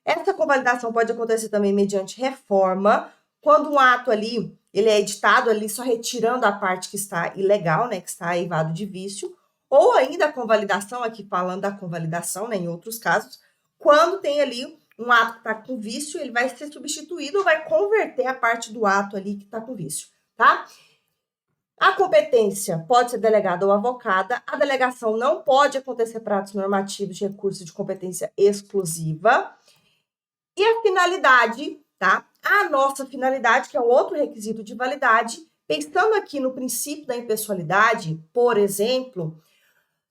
Essa convalidação pode acontecer também mediante reforma, quando um ato ali ele é editado ali só retirando a parte que está ilegal, né? Que está eivado de vício. Ou ainda a convalidação, aqui falando da convalidação, né, em outros casos, quando tem ali um ato que está com vício, ele vai ser substituído ou vai converter a parte do ato ali que está com vício, tá? A competência pode ser delegada ou avocada. A delegação não pode acontecer para atos normativos de recurso de competência exclusiva. E a finalidade, tá? A nossa finalidade, que é outro requisito de validade, pensando aqui no princípio da impessoalidade, por exemplo,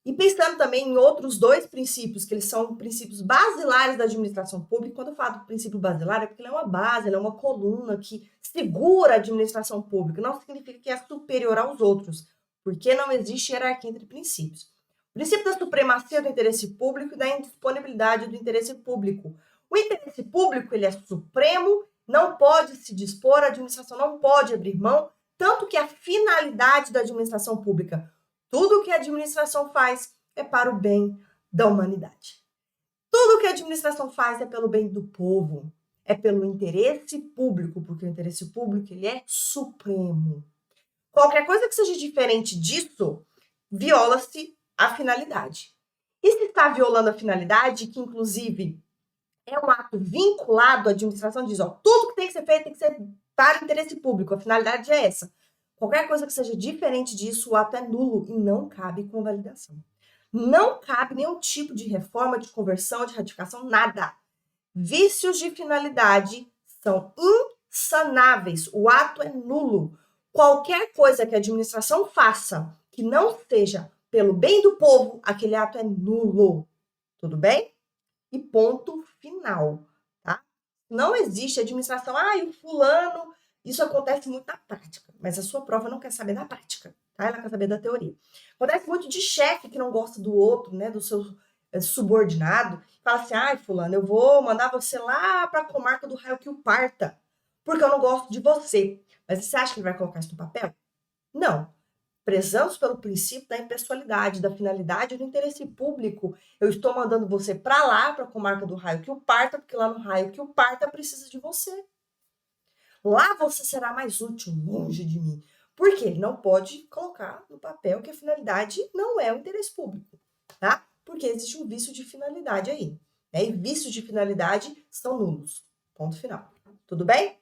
e pensando também em outros dois princípios, que eles são princípios basilares da administração pública. Quando eu falo do princípio basilar, é porque ele é uma base, ele é uma coluna que segura a administração pública. Não significa que é superior aos outros, porque não existe hierarquia entre princípios. O princípio da supremacia do interesse público e da indisponibilidade do interesse público. O interesse público, ele é supremo, não pode se dispor, a administração não pode abrir mão, tanto que a finalidade da administração pública, tudo que a administração faz é para o bem da humanidade. Tudo que a administração faz é pelo bem do povo, é pelo interesse público, porque o interesse público ele é supremo. Qualquer coisa que seja diferente disso, viola-se a finalidade. E se está violando a finalidade, que inclusive é um ato vinculado à administração, diz, ó, tudo que tem que ser feito tem que ser para o interesse público, a finalidade é essa. Qualquer coisa que seja diferente disso, o ato é nulo e não cabe convalidação. Não cabe nenhum tipo de reforma, de conversão, de ratificação, nada. Vícios de finalidade são insanáveis. O ato é nulo. Qualquer coisa que a administração faça que não seja pelo bem do povo, aquele ato é nulo. Tudo bem? E ponto final, tá? Não existe administração, o fulano, isso acontece muito na prática, mas a sua prova não quer saber da prática, tá? Ela quer saber da teoria. Acontece muito de chefe que não gosta do outro, né, do seu subordinado, fala assim, fulano, eu vou mandar você lá para a comarca do raio que o parta, porque eu não gosto de você. Mas você acha que ele vai colocar isso no papel? Não. Prezamos pelo princípio da impessoalidade, da finalidade e do interesse público. Eu estou mandando você para lá, para a comarca do raio que o parta, porque lá no raio que o parta precisa de você. Lá você será mais útil, longe de mim. Porque ele não pode colocar no papel que a finalidade não é o interesse público, tá? Porque existe um vício de finalidade aí, né? E vícios de finalidade são nulos. Ponto final. Tudo bem?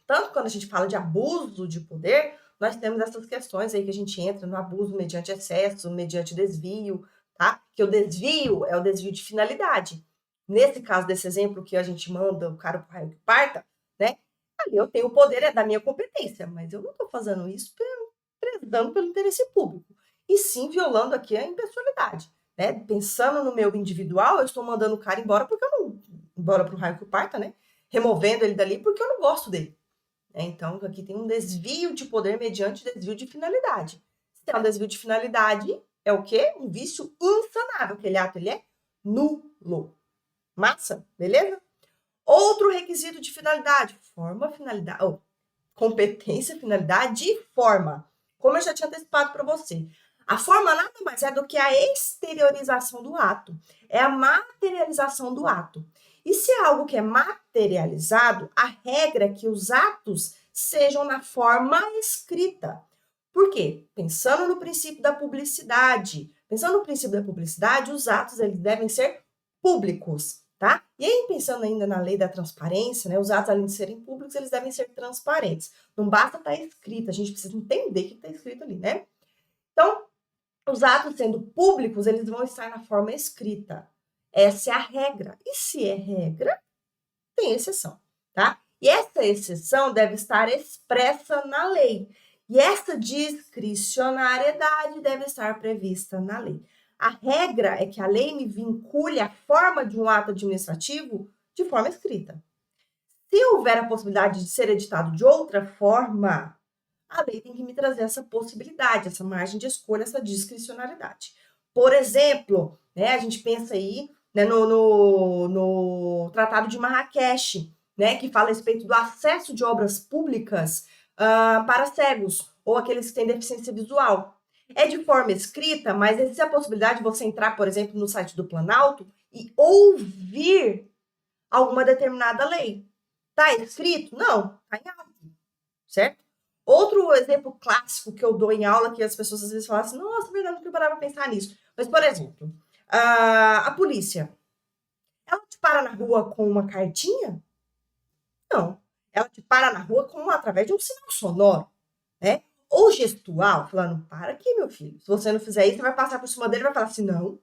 Tanto quando a gente fala de abuso de poder, nós temos essas questões aí que a gente entra no abuso mediante excesso, mediante desvio, tá? Que o desvio é o desvio de finalidade. Nesse caso desse exemplo que a gente manda o cara pro raio que parta, né? Ali eu tenho o poder, é da minha competência, mas eu não estou fazendo isso prezando pelo interesse público, e sim violando aqui a impessoalidade, né? Pensando no meu individual, eu estou mandando o cara embora porque eu não, embora pro raio que parta, né? Removendo ele dali porque eu não gosto dele. Então, aqui tem um desvio de poder mediante desvio de finalidade. Se é um desvio de finalidade, é o quê? Um vício insanável. Aquele ato ele é nulo. Massa? Beleza? Outro requisito de finalidade. Forma, finalidade. Oh, competência, finalidade e forma. Como eu já tinha antecipado para você. A forma nada mais é do que a exteriorização do ato. É a materialização do ato. E se é algo que é materializado, a regra é que os atos sejam na forma escrita. Por quê? Pensando no princípio da publicidade. Pensando no princípio da publicidade, os atos eles devem ser públicos, tá? E aí, pensando ainda na lei da transparência, né, os atos, além de serem públicos, eles devem ser transparentes. Não basta estar escrito, a gente precisa entender o que está escrito ali, né? Então, os atos sendo públicos, eles vão estar na forma escrita. Essa é a regra. E se é regra, tem exceção, tá? E essa exceção deve estar expressa na lei. E essa discricionariedade deve estar prevista na lei. A regra é que a lei me vincule a forma de um ato administrativo de forma escrita. Se houver a possibilidade de ser editado de outra forma, a lei tem que me trazer essa possibilidade, essa margem de escolha, essa discricionariedade. Por exemplo, né, a gente pensa aí, né, no Tratado de Marrakech, né, que fala a respeito do acesso de obras públicas para cegos ou aqueles que têm deficiência visual. É de forma escrita, mas existe a possibilidade de você entrar, por exemplo, no site do Planalto e ouvir alguma determinada lei. Está escrito? Não, está em áudio, certo? Outro exemplo clássico que eu dou em aula, que as pessoas às vezes falam assim, nossa, verdade, não parava para pensar nisso. Mas, por exemplo, a polícia, ela te para na rua com uma cartinha? Não. Ela te para na rua através de um sinal sonoro, né? Ou gestual, falando, para aqui, meu filho. Se você não fizer isso, você vai passar por cima dele e vai falar assim, não.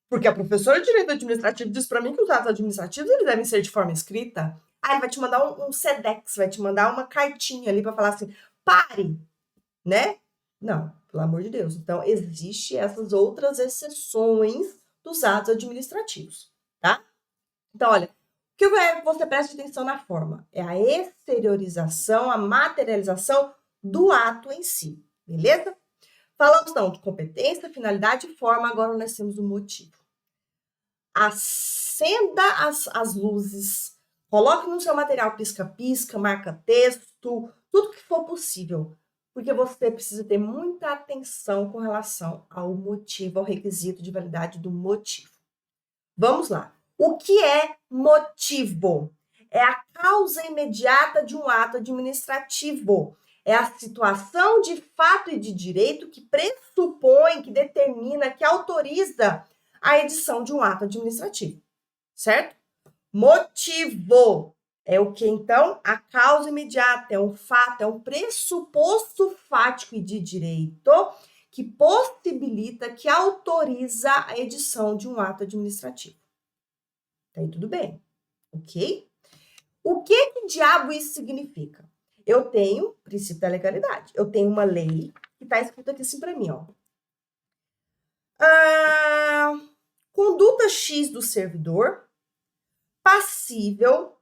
Porque a professora de Direito Administrativo diz para mim que os atos administrativos eles devem ser de forma escrita. Aí ele vai te mandar um SEDEX, vai te mandar uma cartinha ali para falar assim, pare, né? Não, pelo amor de Deus. Então, existem essas outras exceções dos atos administrativos, tá? Então, olha, o que eu quero que você preste atenção na forma? É a exteriorização, a materialização do ato em si, beleza? Falamos, então, de competência, finalidade e forma, agora nós temos o motivo. Acenda as luzes, coloque no seu material pisca-pisca, marca-texto, tudo que for possível, porque você precisa ter muita atenção com relação ao motivo, ao requisito de validade do motivo. Vamos lá. O que é motivo? É a causa imediata de um ato administrativo. É a situação de fato e de direito que pressupõe, que determina, que autoriza a edição de um ato administrativo, certo? Motivo é o que, então? A causa imediata, é um fato, é um pressuposto fático e de direito que possibilita, que autoriza a edição de um ato administrativo. Tá aí tudo bem, ok? O que diabo isso significa? Eu tenho princípio da legalidade, eu tenho uma lei que está escrito aqui assim para mim, ó. Conduta X do servidor passível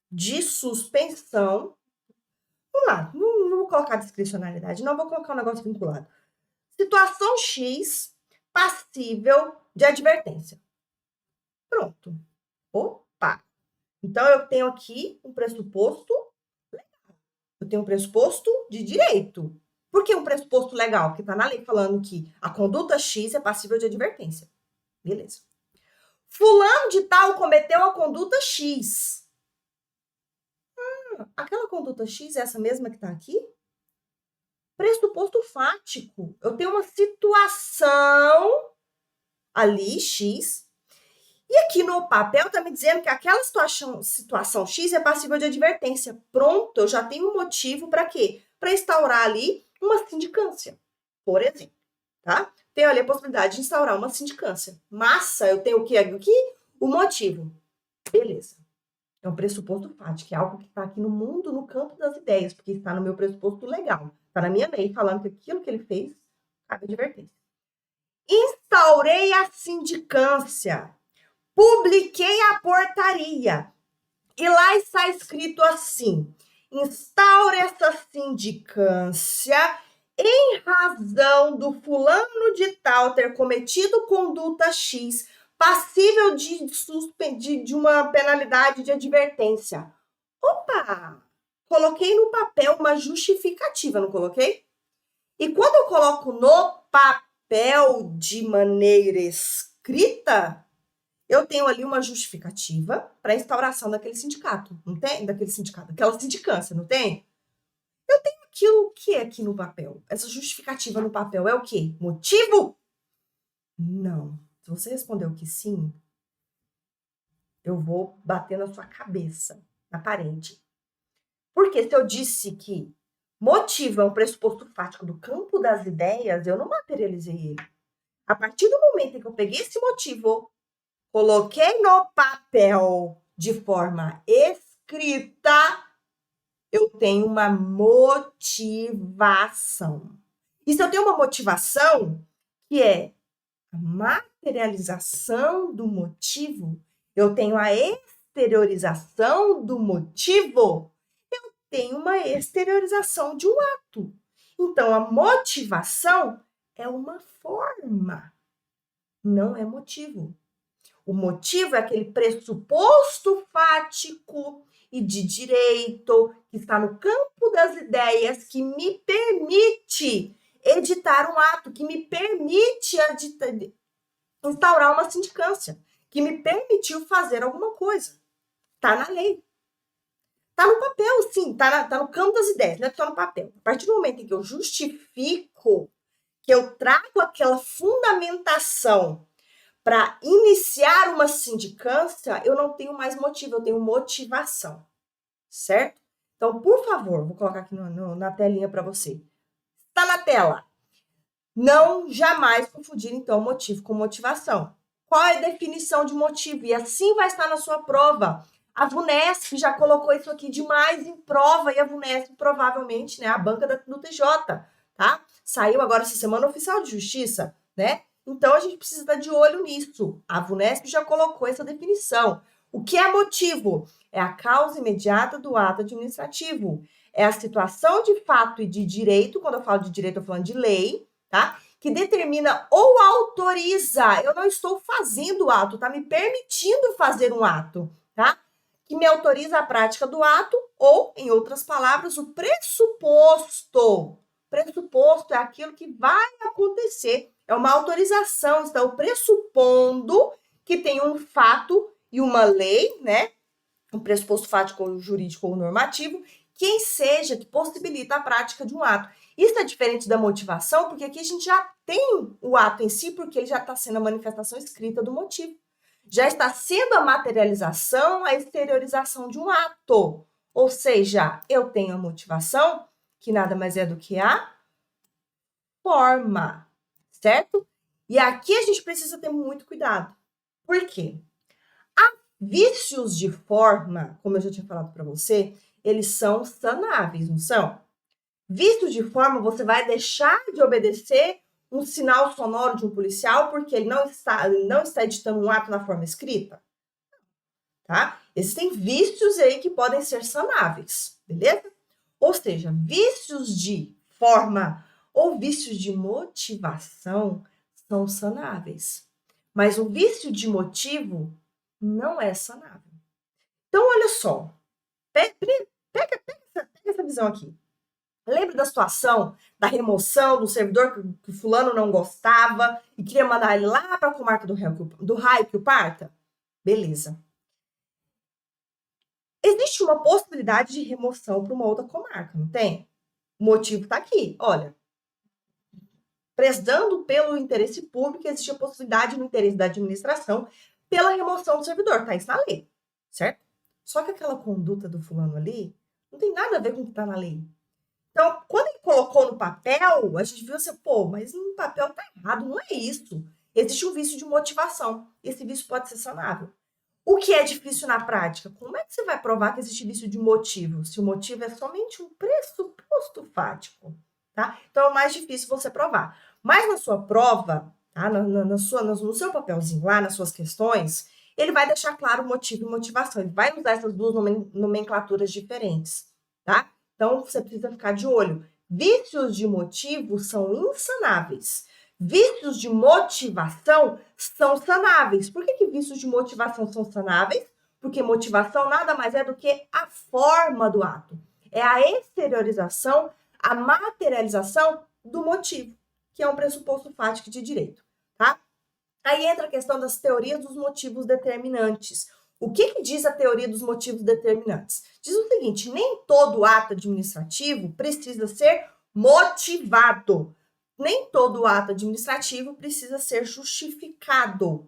de suspensão. Vamos lá, não vou colocar discricionalidade, não vou colocar um negócio vinculado. Situação X passível de advertência. Pronto. Opa! Então, eu tenho aqui um pressuposto legal. Eu tenho um pressuposto de direito. Por que um pressuposto legal? Porque está na lei falando que a conduta X é passível de advertência. Beleza. Fulano de tal cometeu a conduta X. Aquela conduta X é essa mesma que está aqui? Pressuposto fático. Eu tenho uma situação ali, X, E aqui no papel está me dizendo que aquela situação X é passível de advertência. Pronto, eu já tenho um motivo para quê? Para instaurar ali uma sindicância, por exemplo, tá? Tenho ali a possibilidade de instaurar uma sindicância. Massa, eu tenho o que aqui? O motivo. Beleza. É um pressuposto fático, é algo que está aqui no mundo, no campo das ideias, porque está no meu pressuposto legal. Está na minha lei, falando que aquilo que ele fez cabe advertência. Instaurei a sindicância. Publiquei a portaria. E lá está escrito assim: instaure essa sindicância em razão do fulano de tal ter cometido conduta X, passível de uma penalidade de advertência. Opa! Coloquei no papel uma justificativa, não coloquei? E quando eu coloco no papel de maneira escrita, eu tenho ali uma justificativa para a instauração daquele sindicato, não tem? Daquele sindicato, daquela sindicância, não tem? Eu tenho aquilo que é aqui no papel. Essa justificativa no papel é o quê? Motivo? Não. Se você respondeu que sim, eu vou bater na sua cabeça, na parede. Porque se eu disse que motivo é um pressuposto fático do campo das ideias, eu não materializei ele. A partir do momento em que eu peguei esse motivo, coloquei no papel de forma escrita, eu tenho uma motivação. E se eu tenho uma motivação, que é a materialização do motivo, eu tenho a exteriorização do motivo, eu tenho uma exteriorização de um ato. Então, a motivação é uma forma, não é motivo. O motivo é aquele pressuposto fático e de direito que está no campo das ideias que me permite editar um ato, que me permite instaurar uma sindicância, que me permitiu fazer alguma coisa. Está na lei. Está no papel, sim, está no campo das ideias, não é só no papel. A partir do momento em que eu justifico, que eu trago aquela fundamentação para iniciar uma sindicância, eu não tenho mais motivo, eu tenho motivação, certo? Então, por favor, vou colocar aqui na telinha para você. Está na tela. Não jamais confundir, então, motivo com motivação. Qual é a definição de motivo? E assim vai estar na sua prova. A VUNESP já colocou isso aqui demais em prova, e a VUNESP provavelmente, né, a banca do TJ, tá? Saiu agora essa semana oficial de justiça, né? Então, a gente precisa estar de olho nisso. A VUNESP já colocou essa definição. O que é motivo? É a causa imediata do ato administrativo. É a situação de fato e de direito, quando eu falo de direito, eu tô falando de lei, tá? Que determina ou autoriza. Eu não estou fazendo o ato, tá? Me permitindo fazer um ato, tá? Que me autoriza a prática do ato ou, em outras palavras, o pressuposto. Pressuposto é aquilo que vai acontecer. É uma autorização, estão pressupondo que tem um fato e uma lei, né? Um pressuposto fático ou jurídico ou normativo, que seja, que possibilita a prática de um ato. Isso é diferente da motivação, porque aqui a gente já tem o ato em si, porque ele já está sendo a manifestação escrita do motivo. Já está sendo a materialização, a exteriorização de um ato. Ou seja, eu tenho a motivação, que nada mais é do que a forma, certo? E aqui a gente precisa ter muito cuidado. Por quê? Vícios de forma, como eu já tinha falado para você, eles são sanáveis, não são? Vícios de forma, você vai deixar de obedecer um sinal sonoro de um policial porque ele não está editando um ato na forma escrita? Tá? Existem vícios aí que podem ser sanáveis, beleza? Ou seja, vícios de forma ou vícios de motivação são sanáveis. Mas o vício de motivo não é sanável. Então, olha só. Pega essa visão aqui. Lembra da situação da remoção do servidor que o fulano não gostava e queria mandar ele lá para a comarca do raio que o parta? Beleza. Existe uma possibilidade de remoção para uma outra comarca, não tem? O motivo está aqui. Olha, prezando pelo interesse público, existe a possibilidade, no interesse da administração, pela remoção do servidor. Tá isso na lei, certo? Só que aquela conduta do fulano ali não tem nada a ver com o que tá na lei. Então, quando ele colocou no papel, a gente viu assim, pô, mas no papel tá errado, não é isso. Existe um vício de motivação. Esse vício pode ser sanável. O que é difícil na prática? Como é que você vai provar que existe vício de motivo, se o motivo é somente um pressuposto fático, tá? Então é mais difícil você provar. Mas na sua prova, tá? No seu papelzinho lá, nas suas questões, ele vai deixar claro o motivo e motivação. Ele vai usar essas duas nomenclaturas diferentes, tá? Então você precisa ficar de olho. Vícios de motivo são insanáveis. Vícios de motivação são sanáveis. Por que vícios de motivação são sanáveis? Porque motivação nada mais é do que a forma do ato. É a exteriorização, a materialização do motivo, que é um pressuposto fático de direito, tá? Aí entra a questão das teorias dos motivos determinantes. O que diz a teoria dos motivos determinantes? Diz o seguinte: nem todo ato administrativo precisa ser motivado. Nem todo ato administrativo precisa ser justificado.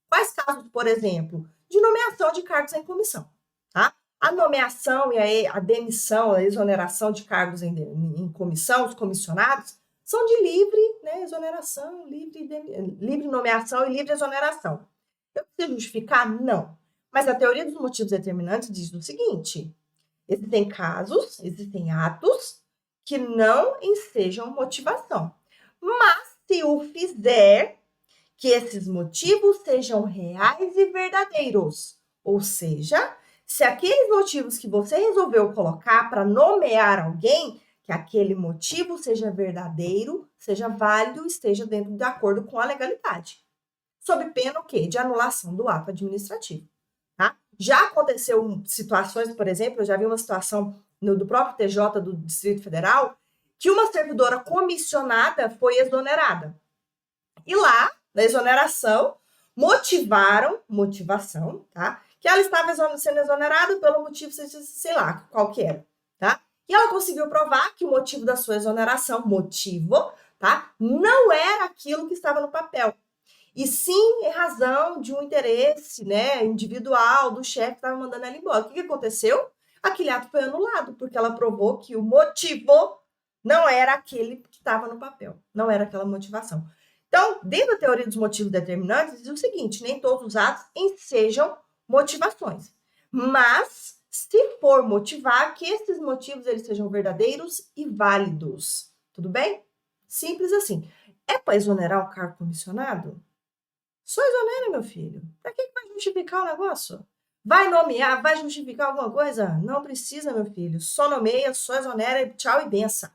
Quais casos, por exemplo, de nomeação de cargos em comissão, tá? A nomeação e a demissão, a exoneração de cargos em comissão, os comissionados, são de livre, né, exoneração, livre nomeação e livre exoneração. Eu preciso justificar? Não. Mas a teoria dos motivos determinantes diz o seguinte: existem casos, existem atos que não ensejam motivação. Mas se o fizer, que esses motivos sejam reais e verdadeiros. Ou seja, se aqueles motivos que você resolveu colocar para nomear alguém, que aquele motivo seja verdadeiro, seja válido, esteja dentro de acordo com a legalidade. Sob pena o quê? De anulação do ato administrativo. Tá? Já aconteceu situações, por exemplo, eu já vi uma situação do próprio TJ do Distrito Federal, que uma servidora comissionada foi exonerada. E lá, na exoneração, motivação, tá? Que ela estava sendo exonerada pelo motivo, sei lá, qual que era, tá? E ela conseguiu provar que o motivo da sua exoneração, tá? Não era aquilo que estava no papel. E sim, em razão de um interesse, né, individual do chefe que estava mandando ela embora. O que aconteceu? Aquele ato foi anulado, porque ela provou que o motivo não era aquele que estava no papel, não era aquela motivação. Então, dentro da teoria dos motivos determinantes, diz o seguinte: nem todos os atos ensejam motivações. Mas, se for motivar, que esses motivos eles sejam verdadeiros e válidos. Tudo bem? Simples assim. É para exonerar o cargo comissionado? Só exonera, meu filho. Para que vai justificar o negócio? Vai nomear, vai justificar alguma coisa? Não precisa, meu filho. Só nomeia, só exonera, tchau e benção.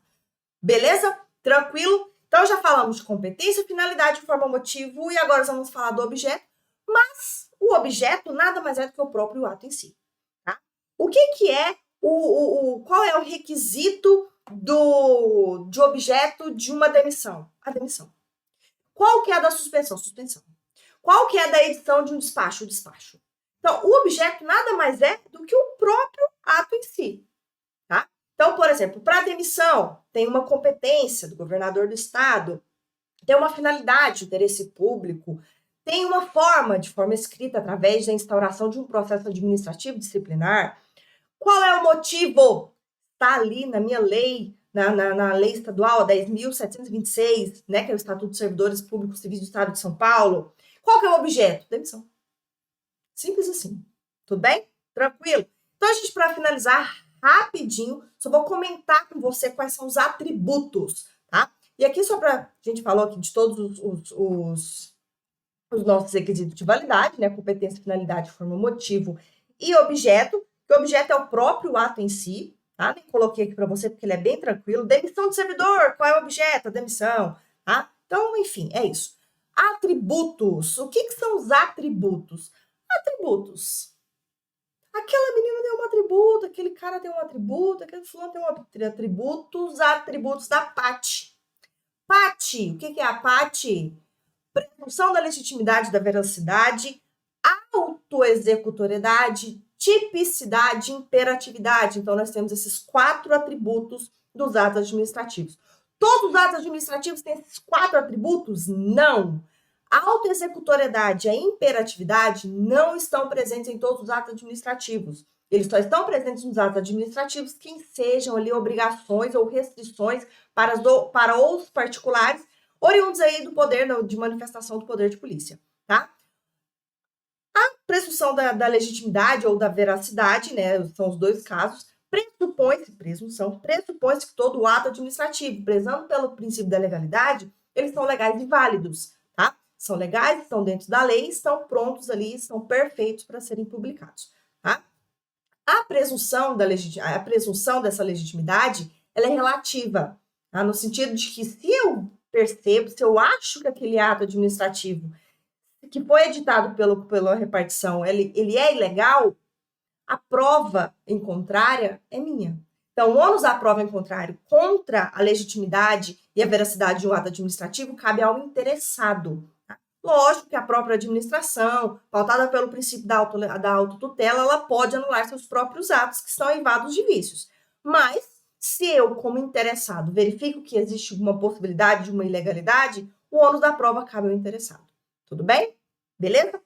Beleza? Tranquilo? Então, já falamos de competência, finalidade, forma, motivo, e agora vamos falar do objeto. Mas o objeto nada mais é do que o próprio ato em si. Tá? O que é qual é o requisito de objeto de uma demissão? A demissão. Qual que é a da suspensão? Suspensão. Qual que é a da edição de um despacho? O despacho. Então, o objeto nada mais é do que o próprio ato em si. Tá? Então, por exemplo, para demissão, tem uma competência do governador do estado, tem uma finalidade, interesse público, tem uma forma, de forma escrita, através da instauração de um processo administrativo disciplinar. Qual é o motivo? Está ali na minha lei, na lei estadual 10.726, né, que é o Estatuto dos Servidores Públicos Civis do Estado de São Paulo. Qual que é o objeto? Demissão. Simples assim. Tudo bem? Tranquilo? Então, a gente, para finalizar rapidinho, só vou comentar com você quais são os atributos, tá? E aqui, só para a gente falou aqui de todos os nossos requisitos de validade, né? Competência, finalidade, forma, motivo e objeto. Que o objeto é o próprio ato em si, tá? Nem coloquei aqui para você porque ele é bem tranquilo. Demissão do servidor, qual é o objeto? A demissão, tá? Então, enfim, é isso. Atributos. O que são os atributos? Atributos. Aquela menina tem um atributo, aquele cara tem um atributo, aquele fulano tem um atributo, os atributos da PAT. PAT, o que é a PAT? Presunção da legitimidade, da veracidade, autoexecutoriedade, tipicidade, imperatividade. Então, nós temos esses 4 atributos dos atos administrativos. Todos os atos administrativos têm esses 4 atributos? Não. A autoexecutoriedade e a imperatividade não estão presentes em todos os atos administrativos. Eles só estão presentes nos atos administrativos que sejam ali obrigações ou restrições para os particulares, oriundos aí do poder, de manifestação do poder de polícia, tá? A presunção da legitimidade ou da veracidade, né, são os dois casos, pressupõe-se que todo ato administrativo, prezando pelo princípio da legalidade, eles são legais e válidos, tá? São legais, estão dentro da lei, estão prontos ali, estão perfeitos para serem publicados, tá? A presunção dessa legitimidade, ela é relativa, tá? No sentido de que se eu percebo, se eu acho que aquele ato administrativo que foi editado pela repartição, ele é ilegal, a prova em contrária é minha. Então, o ônus da prova em contrário contra a legitimidade e a veracidade de um ato administrativo cabe ao interessado. Tá? Lógico que a própria administração, pautada pelo princípio da autotutela, ela pode anular seus próprios atos que estão eivados de vícios. Mas, se eu, como interessado, verifico que existe uma possibilidade de uma ilegalidade, o ônus da prova cabe ao interessado. Tudo bem? Beleza?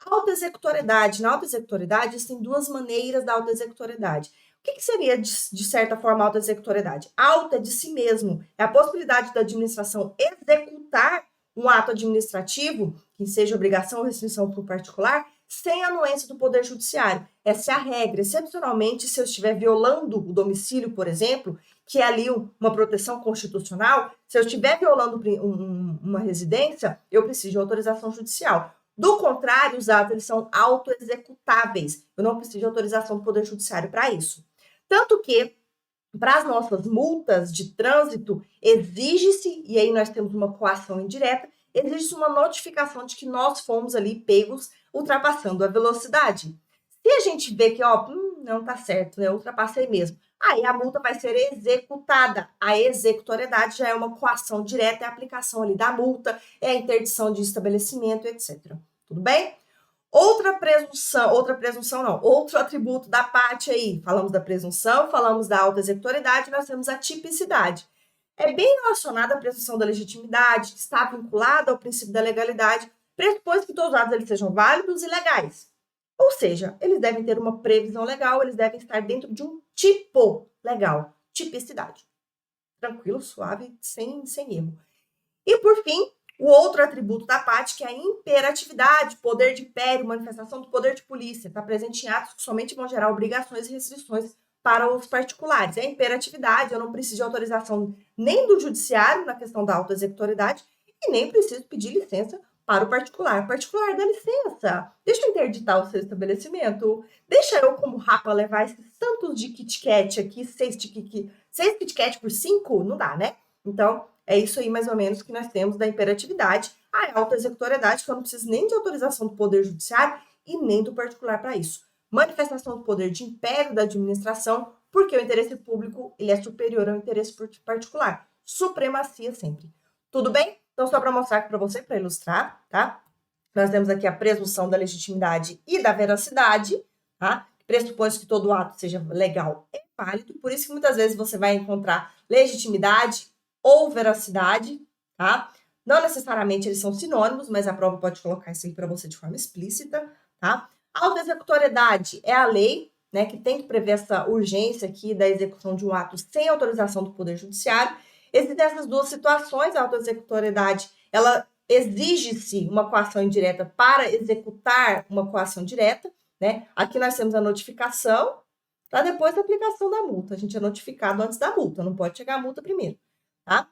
Autoexecutoriedade. Na autoexecutoriedade, existem duas maneiras da autoexecutoriedade. O que seria, de certa forma, autoexecutoriedade? Auto é de si mesmo. É a possibilidade da administração executar um ato administrativo, que seja obrigação ou restrição para o particular, sem anuência do Poder Judiciário. Essa é a regra. Excepcionalmente, se eu estiver violando o domicílio, por exemplo, que é ali uma proteção constitucional, se eu estiver violando uma residência, eu preciso de autorização judicial. Do contrário, os atos eles são autoexecutáveis. Eu não preciso de autorização do Poder Judiciário para isso. Tanto que, para as nossas multas de trânsito, exige-se, e aí nós temos uma coação indireta, exige-se uma notificação de que nós fomos ali pegos ultrapassando a velocidade. Se a gente vê que, não tá certo, né? Eu ultrapassei mesmo. Aí a multa vai ser executada. A executoriedade já é uma coação direta, é a aplicação ali da multa, é a interdição de estabelecimento, etc. Tudo bem? Outro atributo da parte aí. Falamos da presunção, falamos da autoexecutoriedade, nós temos a tipicidade. É bem relacionada à presunção da legitimidade, está vinculada ao princípio da legalidade, pressupõe que todos os atos eles sejam válidos e legais. Ou seja, eles devem ter uma previsão legal, eles devem estar dentro de um tipo legal, tipicidade. Tranquilo, suave, sem erro. E, por fim, o outro atributo da parte, que é a imperatividade, poder de império, manifestação do poder de polícia, está presente em atos que somente vão gerar obrigações e restrições para os particulares. É a imperatividade, eu não preciso de autorização nem do judiciário na questão da autoexecutoriedade e nem preciso pedir licença para o particular. Particular, dá licença. Deixa eu interditar o seu estabelecimento. Deixa eu, como rapa, levar esses tantos de Kit Kat aqui, 6 Kit Kat por 5? Não dá, né? Então, é isso aí, mais ou menos, que nós temos da imperatividade. A autoexecutoriedade, que eu não preciso nem de autorização do Poder Judiciário e nem do particular para isso. Manifestação do poder de império da administração, porque o interesse público ele é superior ao interesse particular. Supremacia sempre. Tudo bem? Então, só para mostrar aqui para você, para ilustrar, tá? Nós temos aqui a presunção da legitimidade e da veracidade, tá? Pressupõe que todo ato seja legal e válido, por isso que muitas vezes você vai encontrar legitimidade ou veracidade, tá? Não necessariamente eles são sinônimos, mas a prova pode colocar isso aí para você de forma explícita, tá? A autoexecutoriedade é a lei, né, que tem que prever essa urgência aqui da execução de um ato sem autorização do Poder Judiciário. Existem essas duas situações, a autoexecutoriedade, ela exige-se uma coação indireta para executar uma coação direta, né? Aqui nós temos a notificação, para depois da aplicação da multa. A gente é notificado antes da multa, não pode chegar a multa primeiro, tá?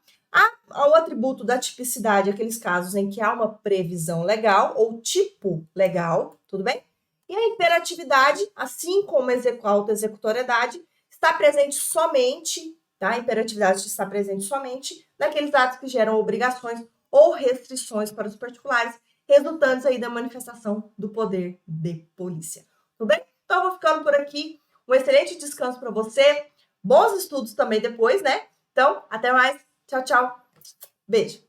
O atributo da tipicidade, aqueles casos em que há uma previsão legal ou tipo legal, tudo bem? E a imperatividade, assim como a autoexecutoriedade, está presente somente, tá? A imperatividade está presente somente naqueles atos que geram obrigações ou restrições para os particulares, resultantes aí da manifestação do poder de polícia. Tudo bem? Então, eu vou ficando por aqui. Um excelente descanso para você. Bons estudos também depois, né? Então, até mais. Tchau, tchau. Beijo.